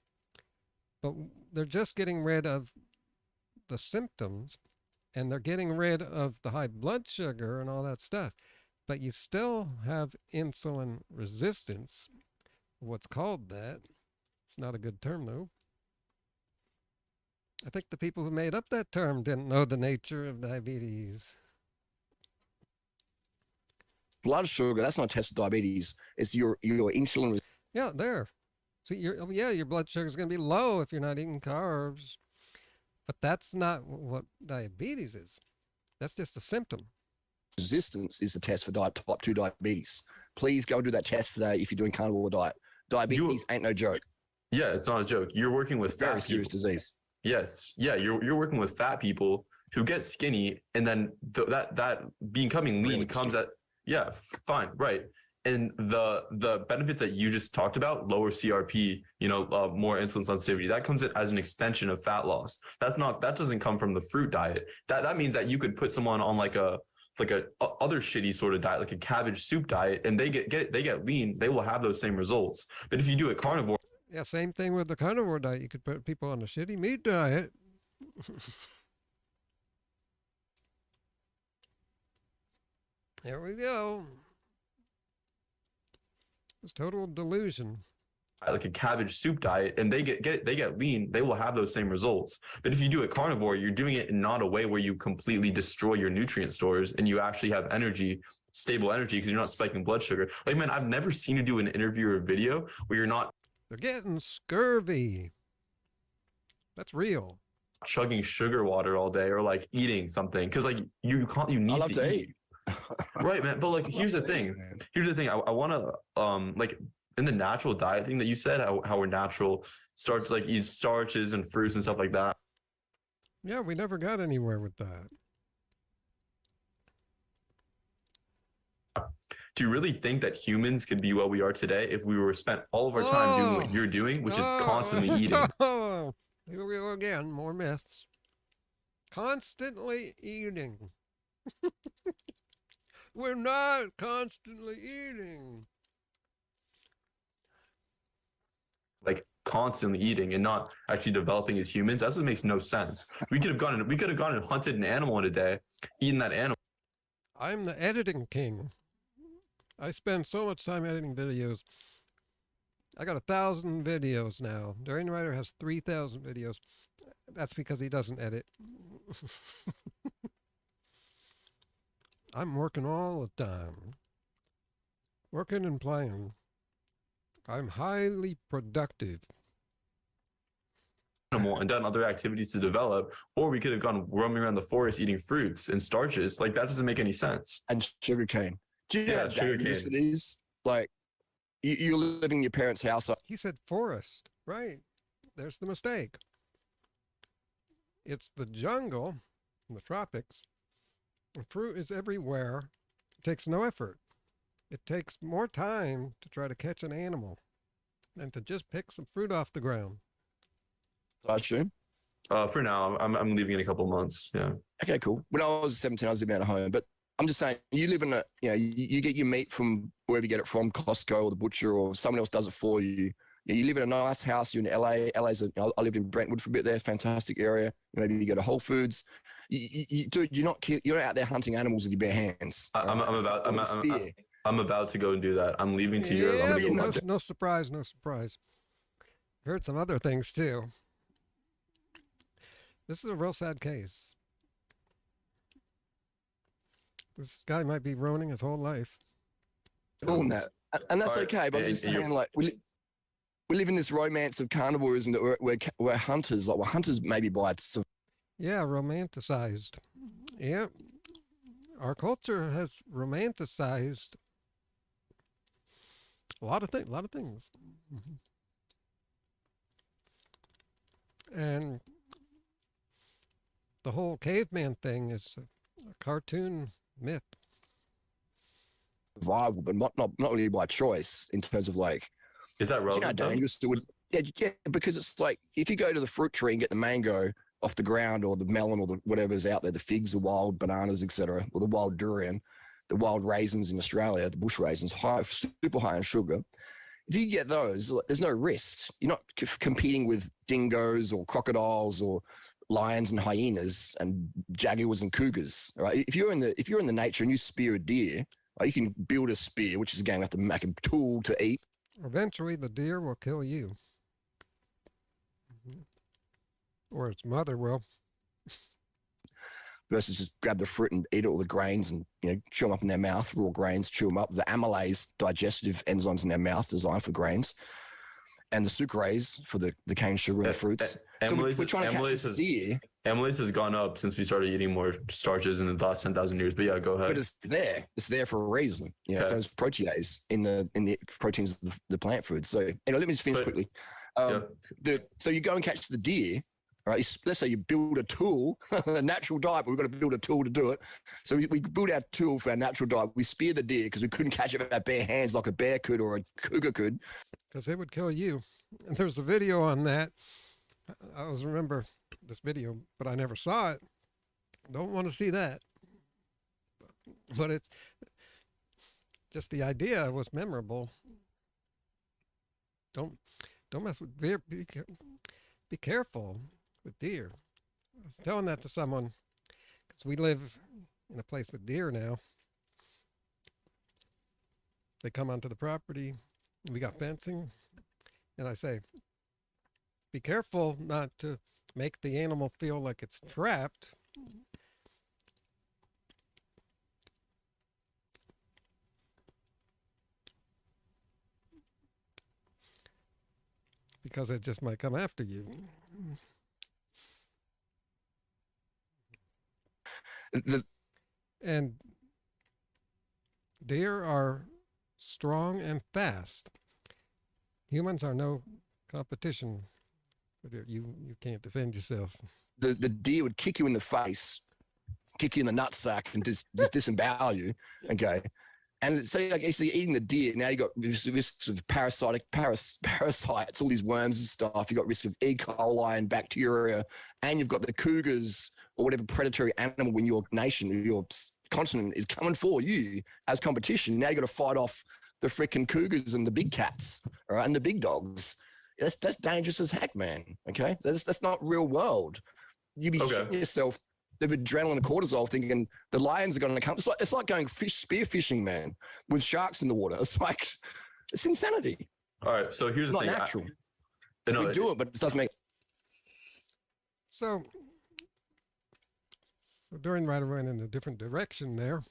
but they're just getting rid of the symptoms, and they're getting rid of the high blood sugar and all that stuff. But you still have insulin resistance, what's called that. It's not a good term, though. I think the people who made up that term didn't know the nature of diabetes. Blood sugar, that's not a test of diabetes. It's your insulin. Yeah, there. See, your blood sugar is going to be low if you're not eating carbs. But that's not what diabetes is. That's just a symptom. Resistance is the test for type 2 diabetes. Please go do that test today if you're doing carnivore diet. Diabetes ain't no joke. Yeah, it's not a joke. You're working with Very serious disease. Yes. Yeah, you're working with fat people who get skinny, and then that becoming lean Really comes skinny. at fine, right. And the benefits that you just talked about, lower CRP, more insulin sensitivity, that comes in as an extension of fat loss. That doesn't come from the fruit diet. That means that you could put someone on like a other shitty sort of diet, like a cabbage soup diet, and they get lean, they will have those same results. But if you do a carnivore, Yeah, same thing with the carnivore diet. You could put people on a shitty meat diet. There we go. It's total delusion. like a cabbage soup diet and they get lean, they will have those same results. But if you do it carnivore, you're doing it in not a way where you completely destroy your nutrient stores and you actually have energy, stable energy, because you're not spiking blood sugar. Like, man, I've never seen you do an interview or a video where you're not They're getting scurvy. That's real. chugging sugar water all day or like eating something, because like you need I love to to eat. eat. Right, man. But like, I here's the love to eat, thing. man. Here's the thing. I want to like in the natural diet thing that you said, how we're natural starch, like eat starches and fruits and stuff like that. Yeah, we never got anywhere with that. Do you really think that humans could be what we are today if we were spent all of our time doing what you're doing, which is constantly eating? Here we go again, more myths. Constantly eating. We're not constantly eating. Like constantly eating and not actually developing as humans. That's what makes no sense. We could have gone and hunted an animal in a day, eaten that animal. I'm the editing king. I spend so much time editing videos. I got 1,000 videos now. Durianrider has 3,000 videos. That's because he doesn't edit. I'm working all the time. Working and playing. I'm highly productive. Animal and done other activities to develop, or we could have gone roaming around the forest eating fruits and starches. Like, that doesn't make any sense. And sugarcane. Do you know how sugarcane. dangerous it is? Like, you're living in your parents' house. He said forest. Right. There's the mistake. It's the jungle in the tropics. The fruit is everywhere. It takes no effort. It takes more time to try to catch an animal than to just pick some fruit off the ground. I assume. For now, I'm leaving in a couple of months. Yeah. Okay, cool. When I was 17, I was living out of home, but I'm just saying, you live in a, you get your meat from wherever you get it from, Costco or the butcher, or someone else does it for you. You live in a nice house. You're in LA. I lived in Brentwood for a bit there, fantastic area. Maybe you go to Whole Foods. Dude, you're not out there hunting animals with your bare hands. I'm about to go and do that. I'm leaving to Europe. Yeah, no surprise, no surprise. Heard some other things too. This is a real sad case. This guy might be ruining his whole life. Doing that. And that's okay, but I'm just saying, like, we live in this romance of carnivorism that we're hunters. Like, we're hunters maybe by its. Yeah, romanticized. Yeah. Our culture has romanticized a lot of things. And the whole caveman thing is a cartoon myth. Survival, but not really by choice in terms of like. Is that relevant? You know how dangerous it would? Yeah, because it's like if you go to the fruit tree and get the mango off the ground, or the melon, or the whatever's out there, the figs, the wild bananas, etc., or the wild durian, the wild raisins in Australia, the bush raisins, super high in sugar. If you get those, there's no risk. You're not competing with dingoes or crocodiles or lions and hyenas and jaguars and cougars. Right? If you're in the nature and you spear a deer, you can build a spear, which is again, you have to make a tool to eat. Eventually, the deer will kill you. Or its mother will. Versus just grab the fruit and eat all the grains and chew them up in their mouth, raw grains, chew them up. The amylase, digestive enzymes in their mouth, designed for grains, and the sucrase for the cane sugar in the fruits. So we're trying to catch this deer. Amylase has gone up since we started eating more starches in the last 10,000 years. But yeah, go ahead. But it's there. It's there for a reason. So it's protease in the proteins of the plant food. So let me just finish quickly. So you go and catch the deer. Right, let's say you build a tool, a natural diet, but we've got to build a tool to do it. So we build our tool for our natural diet. We spear the deer because we couldn't catch it with our bare hands like a bear could or a cougar could. Because it would kill you. And there's a video on that. I always remember this video, but I never saw it. Don't want to see that. But it's just the idea was memorable. Don't mess with deer. Be careful with deer. I was telling that to someone because we live in a place with deer now. They come onto the property. We got fencing. And I say, be careful not to make the animal feel like it's trapped. Because it just might come after you. And deer are strong and fast. Humans are no competition. You can't defend yourself. The deer would kick you in the face, kick you in the nutsack, and just disembowel you. Okay. And so, like, you're eating the deer. Now you got risks of parasites, all these worms and stuff. You got risk of E. coli and bacteria, and you've got the cougars or whatever predatory animal in your nation, your continent is coming for you as competition. Now you got to fight off the freaking cougars and the big cats, all right, and the big dogs. That's dangerous as heck, man. Okay, that's not real world. You be shitting yourself of adrenaline and cortisol, thinking the lions are going to come. It's like going spear fishing, man, with sharks in the water. It's insanity. All right, so here's the thing. Not natural. We do it, but it doesn't make. So Durianrider went in a different direction there,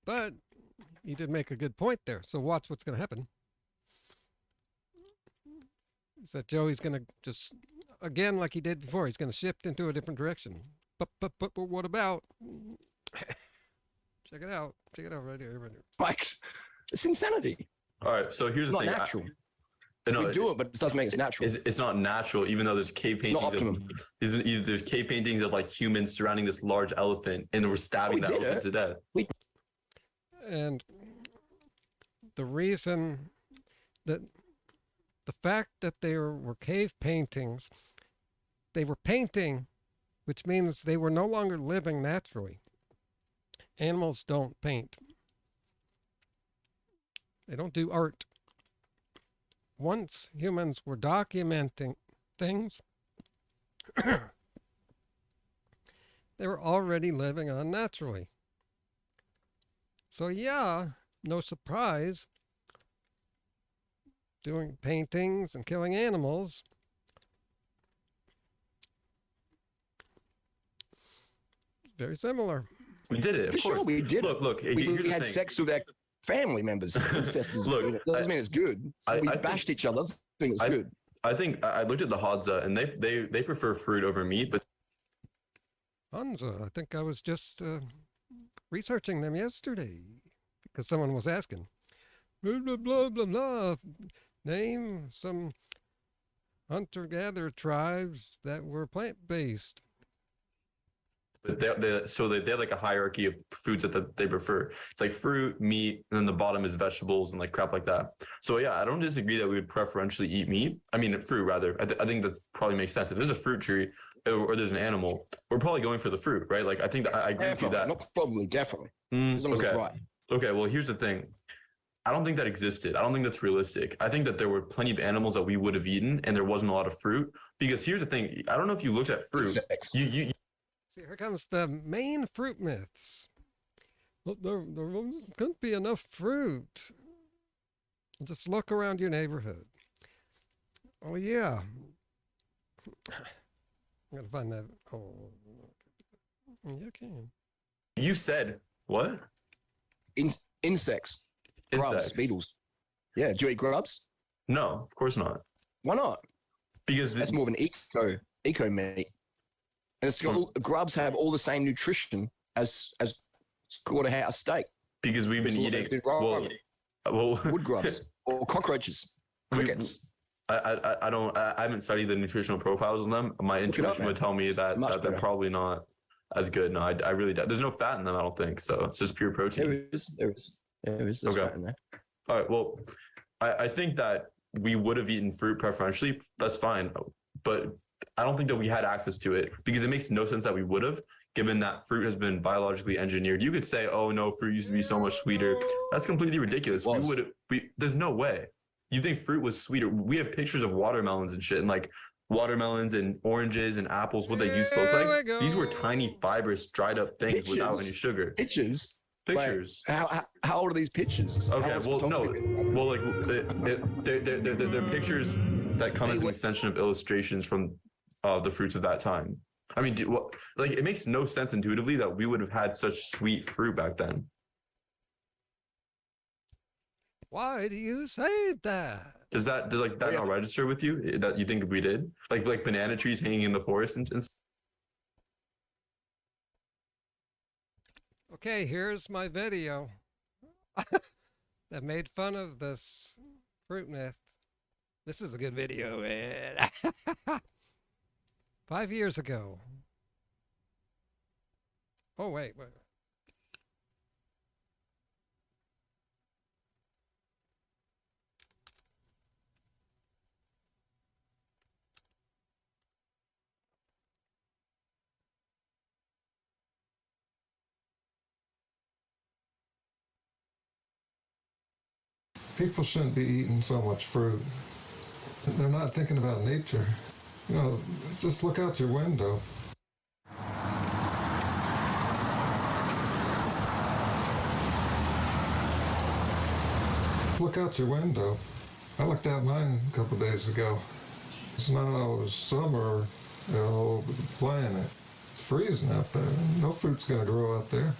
but he did make a good point there. So watch what's going to happen. Is that Joey's going to just, again, like he did before, he's going to shift into a different direction. But what about? Check it out. Check it out right here. Right here. Like, it's insanity. All right, so here's the thing. Not natural. We do it, but it doesn't make it natural. It's not natural, even though there's cave paintings. There's cave paintings of like humans surrounding this large elephant, and we're stabbing that elephant to death. And the reason that the fact that they were cave paintings, they were painting, which means they were no longer living naturally. Animals don't paint. They don't do art. Once humans were documenting things, they were already living unnaturally. So yeah, no surprise, doing paintings and killing animals. Very similar. We did it. Of course. Sure, we did. Look. We had sex with our family members. Ancestors. Look, doesn't mean it's good. We bashed each other. Doesn't mean it's good. I think I looked at the Hadza, and they prefer fruit over meat. But Hansa, I think I was just researching them yesterday because someone was asking. Blah, blah, blah, blah, blah. Name some hunter-gatherer tribes that were plant-based. But they have like a hierarchy of foods that they prefer. It's like fruit, meat, and then the bottom is vegetables and like crap like that. So yeah, I don't disagree that we would preferentially eat meat. I mean, fruit rather. I think that probably makes sense. If there's a fruit tree or there's an animal, we're probably going for the fruit, right? Like I think that I agree with you that. Not probably, definitely. As long as it's right. Okay, well, here's the thing. I don't think that existed. I don't think that's realistic. I think that there were plenty of animals that we would have eaten, and there wasn't a lot of fruit. Because here's the thing. I don't know if you looked at fruit. See, here comes the main fruit myths. Well, there couldn't be enough fruit. Just look around your neighborhood. Oh, yeah. I'm going to find that. Oh, you can. You said what? Insects. Grubs, beetles. Yeah, do you eat grubs? No, of course not. Why not? Because that's more of an eco meat. And it's got grubs have all the same nutrition as quarterhouse steak. Because we've been eating wood grubs or cockroaches, crickets. I haven't studied the nutritional profiles of them. My intuition would tell me that they're probably not as good. No, I really don't. There's no fat in them, I don't think. So it's just pure protein. There is. There's fat in there. All right. Well, I think that we would have eaten fruit preferentially. That's fine. But I don't think that we had access to it because it makes no sense that we would have, given that fruit has been biologically engineered. You could say, oh, no, fruit used to be so much sweeter. That's completely ridiculous. There's no way. You think fruit was sweeter? We have pictures of watermelons and shit, and like watermelons and oranges and apples, what they used to look like. These were tiny, fibrous, dried up things without any sugar. Pictures? Pictures. Wait, how old are these pictures? How Okay, old's well, no. photography? Well, like, they're pictures that come as an extension of illustrations from the fruits of that time. I mean, like, it makes no sense intuitively that we would have had such sweet fruit back then. Why do you say that? Does that not register with you that you think we did? Like banana trees hanging in the forest and Okay, here's my video that made fun of this fruit myth. This is a good video, man. 5 years ago. Oh, wait. People shouldn't be eating so much fruit. They're not thinking about nature. You know, just look out your window. Look out your window. I looked out mine a couple days ago. It's now summer, the planet. It's freezing out there. No fruit's gonna grow out there.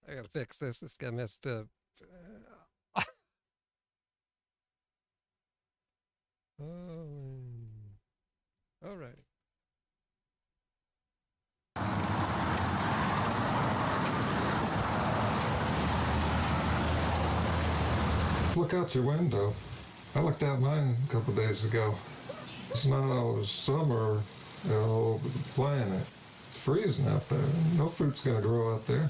I gotta fix this. This got messed up. All right. Look out your window. I looked out mine a couple days ago. It's now summer, the planet. It's freezing out there. No fruit's gonna grow out there.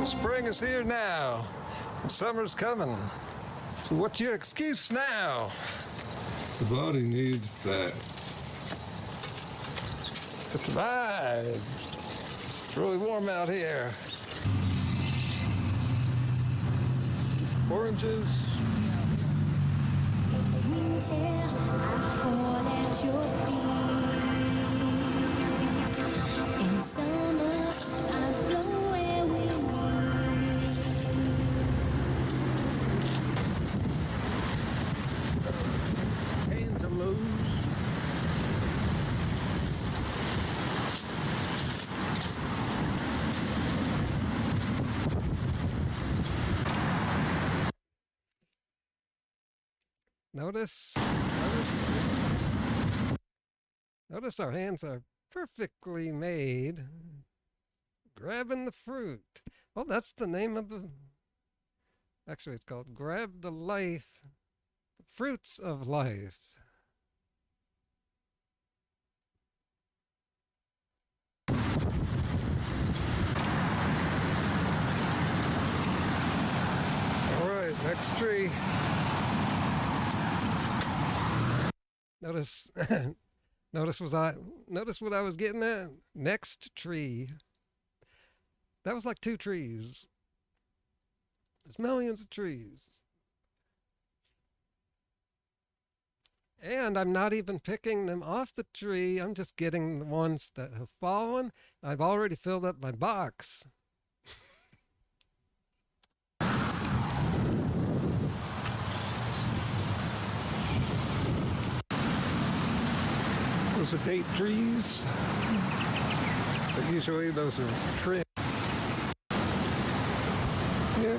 Spring is here now. Summer's coming. So what's your excuse now? The body needs fat. It's right. It's really warm out here. Oranges. Winter, I fall at your feet. In summer, I blow where we meet. Hands to lose. Notice our hands are perfectly made grabbing the fruit. Well, that's the name of the, actually it's called Grab the Life, Fruits of Life. All right, next tree. Notice, notice what I was getting at? Next tree. That was like 2 trees. There's millions of trees. And I'm not even picking them off the tree. I'm just getting the ones that have fallen. I've already filled up my box. Those are date trees. But usually those are trimmed. Yeah.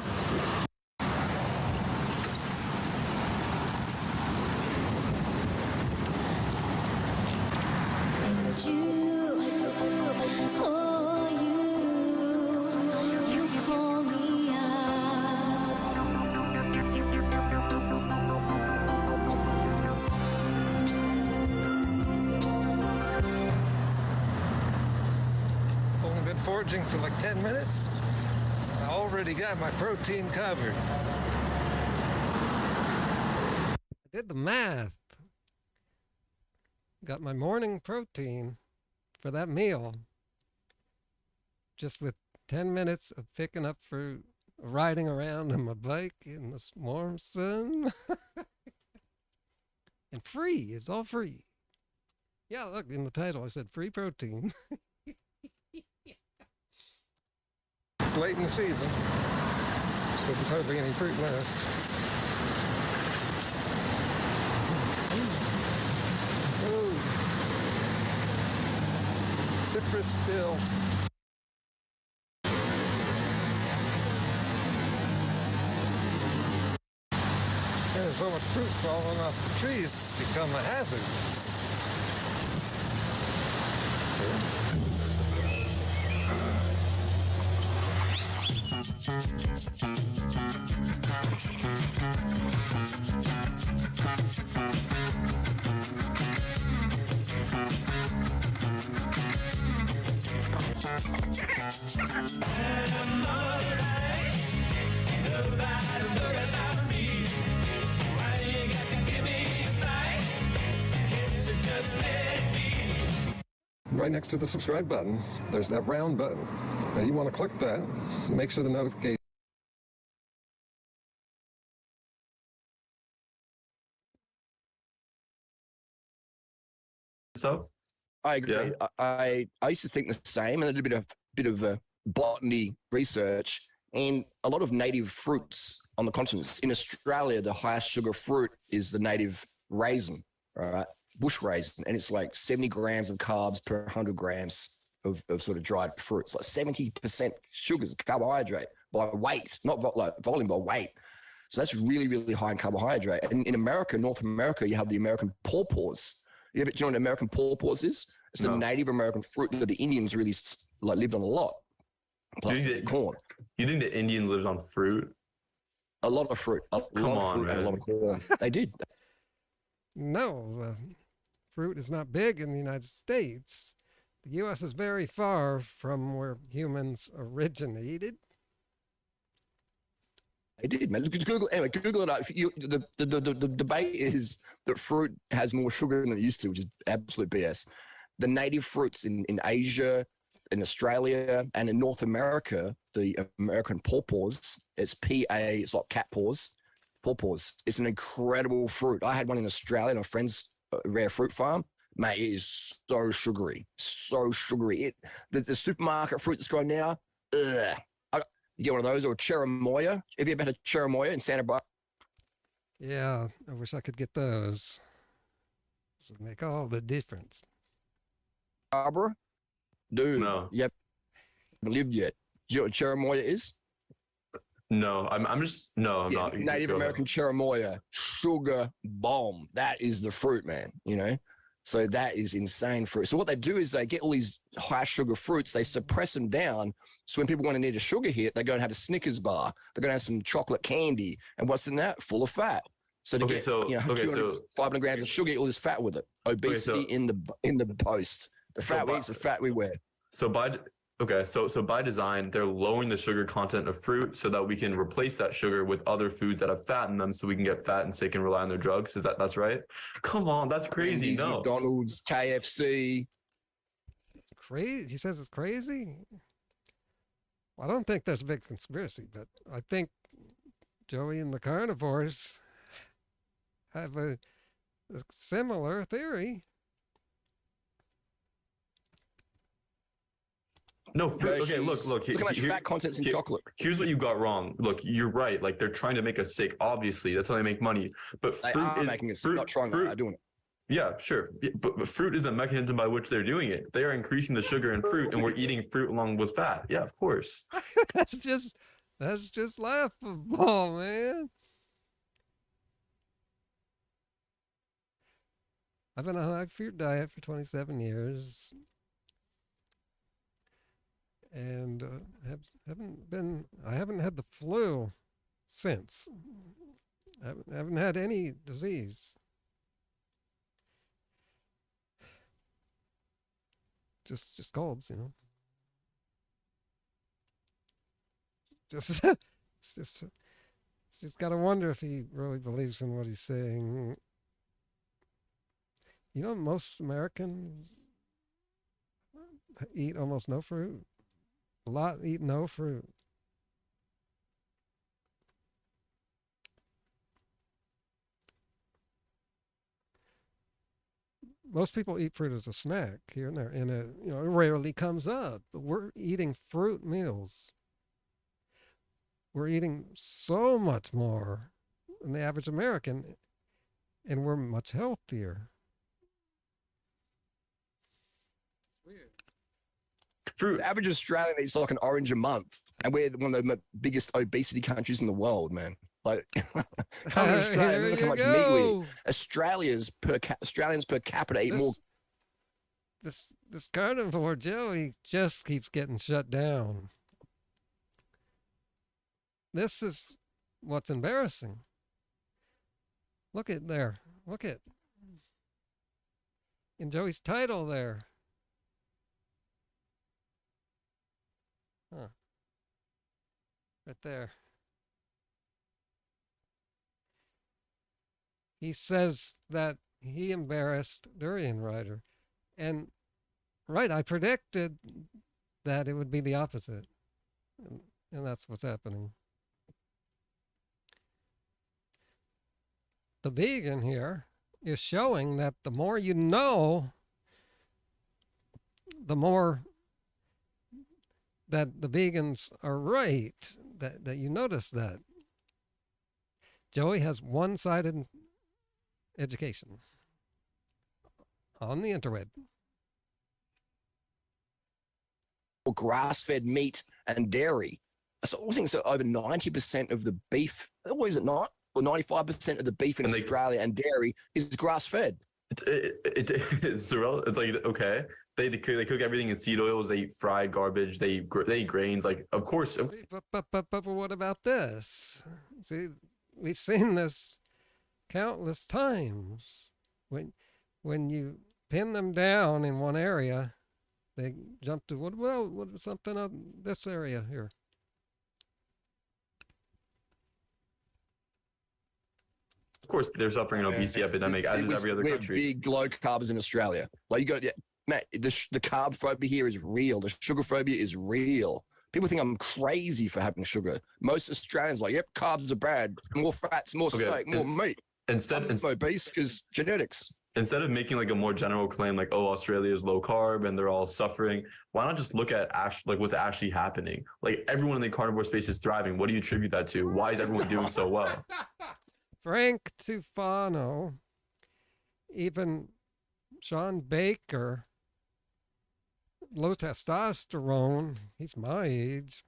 You hold me up. foraging for like 10 minutes. I already got my protein covered. I did the math. Got my morning protein for that meal just with 10 minutes of picking up fruit, riding around on my bike in the warm sun. And free. It's all free. Yeah, look, in the title I said free protein. It's late in the season, so there's hardly any fruit left. Oh, citrus bill. There's so much fruit falling off the trees, it's become a hazard. Right next to the subscribe button, there's that round button. Now you want to click that, make sure the notification Stuff. I agree. Yeah. I used to think the same, and I did a bit of botany research, and a lot of native fruits on the continents. In Australia, the highest sugar fruit is the native raisin, right? Bush raisin, and it's like 70 grams of carbs per 100 grams of sort of dried fruit. It's like 70% sugars, carbohydrate by weight, not volume, by weight. So that's really, really high in carbohydrate. And in America, North America, you have the American pawpaws. Do you know what an American pawpaws is? It's a Native American fruit that the Indians really lived on a lot. Plus corn. You think the Indians lived on fruit? A lot of fruit. A lot of fruit and a lot of corn. They did. No, fruit is not big in the United States. The U.S. is very far from where humans originated. They did, man. Google it up. The debate is that fruit has more sugar than it used to, which is absolute BS. The native fruits in Asia, in Australia, and in North America, the American pawpaws, it's it's like cat paws, pawpaws. It's an incredible fruit. I had one in Australia on a friend's rare fruit farm. Mate, it is so sugary, so sugary. The supermarket fruit that's growing now, ugh. You get one of those, or cherimoya. Have you ever had a cherimoya in Santa Barbara? Yeah, I wish I could get those. This would make all the difference. Dude, No. you haven't lived yet. Do you know what cherimoya is? No, I'm not. Native American cherimoya, sugar bomb. That is the fruit, man, you know? So that is insane fruit. So what they do is they get all these high sugar fruits, they suppress them down. So when people want to need a sugar hit, they go and have a Snickers bar. They're going to have some chocolate candy. And what's in that? Full of fat. So to 500 grams of sugar, all this fat with it. Obesity in the post. The fat we eat is the fat we wear. So by design, they're lowering the sugar content of fruit so that we can replace that sugar with other foods that have fat in them, so we can get fat and so they can rely on their drugs. That's right? Come on, that's crazy. Wendy's, no, McDonald's, KFC. It's crazy. He says it's crazy. Well, I don't think there's a big conspiracy, but I think Joey and the carnivores have a similar theory. No, fruit. Okay, look. Look how much fat content's in chocolate. Here's what you got wrong. Look, you're right. Like, they're trying to make us sick. Obviously, that's how they make money. But They fruit are is making it. fruit, Not trying. fruit, They're doing it. Yeah, sure. But fruit is a mechanism by which they're doing it. They are increasing the sugar in fruit, and we're eating fruit along with fat. Yeah, of course. that's just laughable, man. I've been on a high fruit diet for 27 years. And I haven't had the flu since. I haven't had any disease. Just colds, you know. Just, it's just got to wonder if he really believes in what he's saying. You know, most Americans eat almost no fruit. A lot eat no fruit. Most people eat fruit as a snack here and there, and it rarely comes up. But we're eating fruit meals. We're eating so much more than the average American, and we're much healthier. Fruit. The average Australian eats like an orange a month, and we're one of the biggest obesity countries in the world, man. Like, come to Australia, Here look you how much meat we eat. go. Australians per capita eat more. This carnivore Joey just keeps getting shut down. This is what's embarrassing. Look at there. Look at in Joey's title there. Huh. Right there. He says that he embarrassed Durianrider. And right, I predicted that it would be the opposite. And that's what's happening. The vegan here is showing that the more you know, the more that the vegans are right, that you notice that. Joey has one-sided education on the interweb. Grass-fed meat and dairy. So I think so over 90% of the beef, or is it not? Or 95% of the beef in Australia and dairy is grass-fed. It's irrelevant. It's like, okay, they cook everything in seed oils. They eat fried garbage. They eat grains. Like, of course. But what about this? See, we've seen this countless times. When you pin them down in one area, they jump to what something on this area here. Of course, they're suffering an obesity epidemic, as is every other country. We're big low carbs in Australia. Like you got, Matt, the carb phobia here is real. The sugar phobia is real. People think I'm crazy for having sugar. Most Australians are like, yep, carbs are bad. More fats, more steak, more meat. Instead, I'm obese because genetics. Instead of making like a more general claim like, oh, Australia is low carb and they're all suffering, why not just look at what's actually happening? Like, everyone in the carnivore space is thriving. What do you attribute that to? Why is everyone doing so well? Frank Tufano, even Sean Baker, low testosterone, he's my age.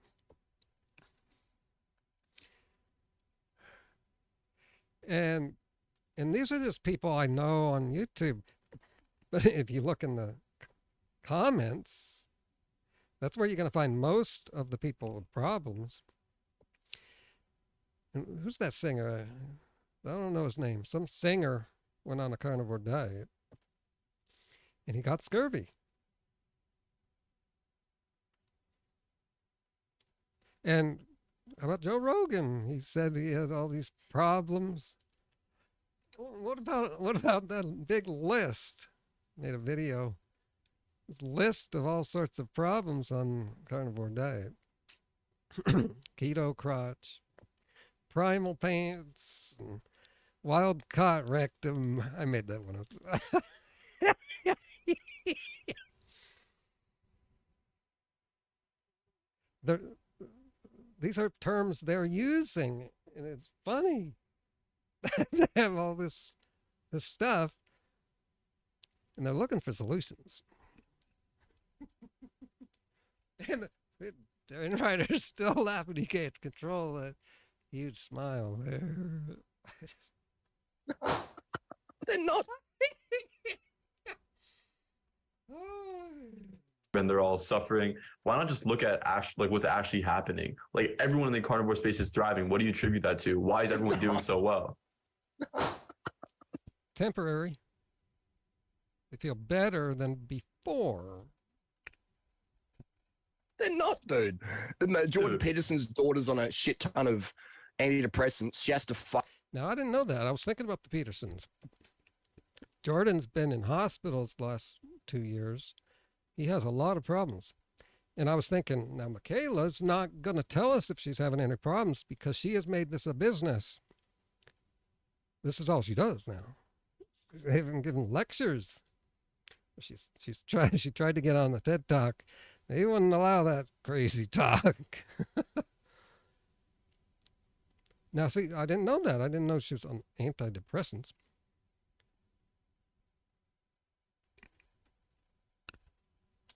And these are just people I know on YouTube. But if you look in the comments, that's where you're going to find most of the people with problems. And who's that singer? I don't know his name. Some singer went on a carnivore diet and he got scurvy. And how about Joe Rogan? He said he had all these problems. What about that big list? Made a video. This list of all sorts of problems on carnivore diet. Keto crotch, primal pants, and wild caught rectum. I made that one up. These are terms they're using, and it's funny. They have all this stuff, and they're looking for solutions. And the Durianrider's still laughing. He can't control that huge smile there. They're not. And they're all suffering. Why not just look at what's actually happening? Like, everyone in the carnivore space is thriving. What do you attribute that to? Why is everyone doing so well? Temporary. They feel better than before. they're not, dude. Jordan Dude. Peterson's daughter's on a shit ton of antidepressants. She has to fight. Now, I didn't know that. I was thinking about the Petersons. Jordan's been in hospitals the last 2 years. He has a lot of problems. And I was thinking, now Michaela's not going to tell us if she's having any problems because she has made this a business. This is all she does now. They haven't given lectures. She tried to get on the TED Talk. They wouldn't allow that crazy talk. Now, see, I didn't know that. I didn't know she was on antidepressants.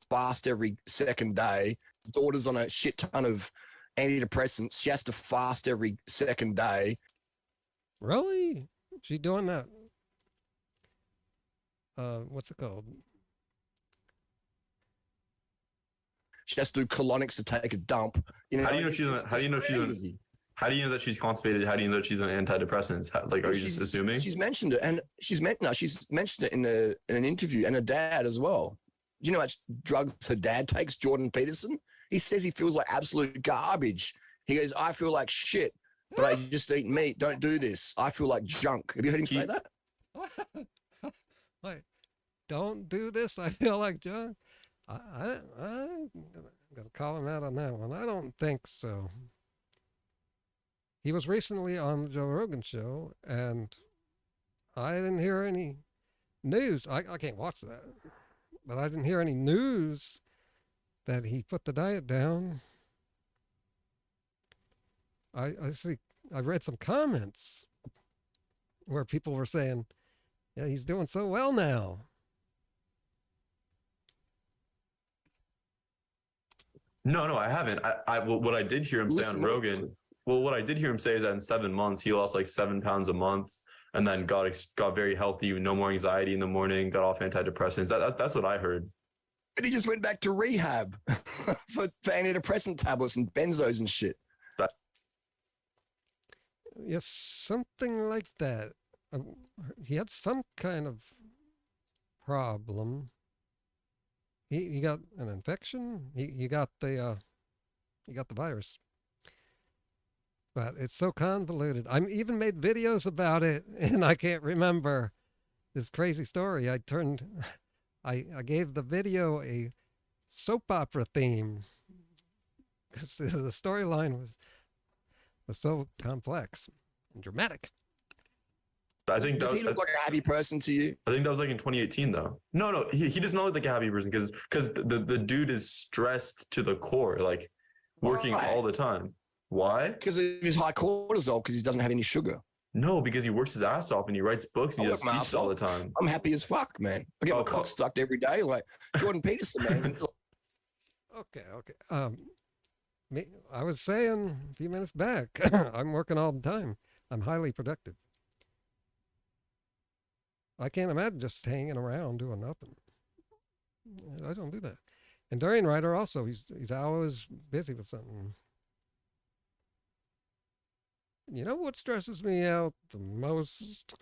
Fast every second day. Daughter's on a shit ton of antidepressants. She has to fast every second day. Really? She doing that? What's it called? She has to do colonics to take a dump. You know, How do you know she's on? How do you know she's on? crazy. How do you know that she's constipated? How do you know that she's on antidepressants? Like, are you just assuming? She's mentioned it, and she's mentioned it in an interview, and her dad as well. Do you know how much drugs her dad takes, Jordan Peterson? He says he feels like absolute garbage. He goes, I feel like shit, but I just eat meat. Don't do this. I feel like junk. Have you heard him say that? Wait, don't do this. I feel like John. I'm gonna call him out on that one. I don't think so. He was recently on the Joe Rogan show, and I didn't hear any news. I can't watch that, but I didn't hear any news that he put the diet down. I see. I read some comments where people were saying, "Yeah, he's doing so well now." No, I haven't. What I did hear him say on Rogan. Well, what I did hear him say is that in 7 months he lost like 7 pounds a month, and then got very healthy, no more anxiety in the morning, got off antidepressants. That's what I heard. But he just went back to rehab for antidepressant tablets and benzos and shit. Yes, something like that. He had some kind of problem. He got an infection. He got the virus. But it's so convoluted. I even made videos about it, and I can't remember this crazy story. I gave the video a soap opera theme because the storyline was so complex and dramatic. Does he look like a happy person to you? I think that was like in 2018 though. No, he does not look like a happy person because the dude is stressed to the core, like working all the time. Why? Because of his high cortisol, because he doesn't have any sugar. No, because he works his ass off and he writes books and he does speeches all the time. I'm happy as fuck, man. I get my cock sucked every day, like Jordan Peterson, man. Okay. I was saying a few minutes back, I'm working all the time. I'm highly productive. I can't imagine just hanging around doing nothing. I don't do that. And Durianrider also, he's always busy with something. You know what stresses me out the most?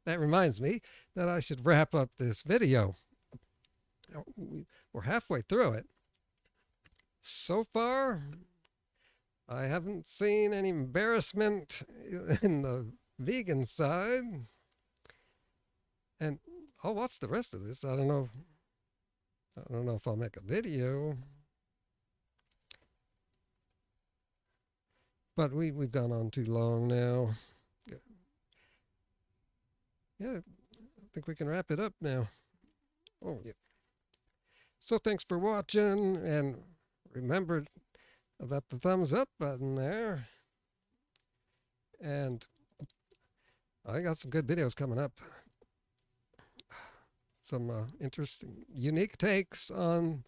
That reminds me that I should wrap up this video. We're halfway through it. So far, I haven't seen any embarrassment in the vegan side. And I'll watch the rest of this. I don't know if I'll make a video. But we've gone on too long now. Yeah, I think we can wrap it up now. Oh, yeah. So thanks for watching, and remember about the thumbs up button there. And I got some good videos coming up. Some interesting, unique takes on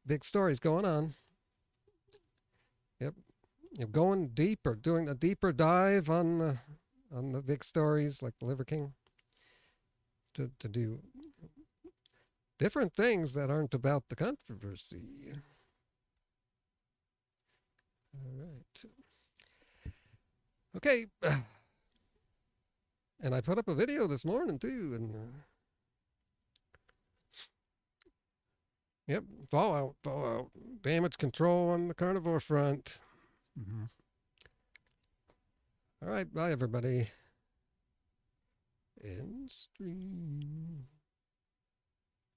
big stories going on. Yep. You're going deeper, doing a deeper dive on the big stories like the Liver King, to do different things that aren't about the controversy. All right. Okay. And I put up a video this morning too, and Yep. Fallout. Fallout. Damage control on the carnivore front. Mm-hmm. All right. Bye, everybody. End stream.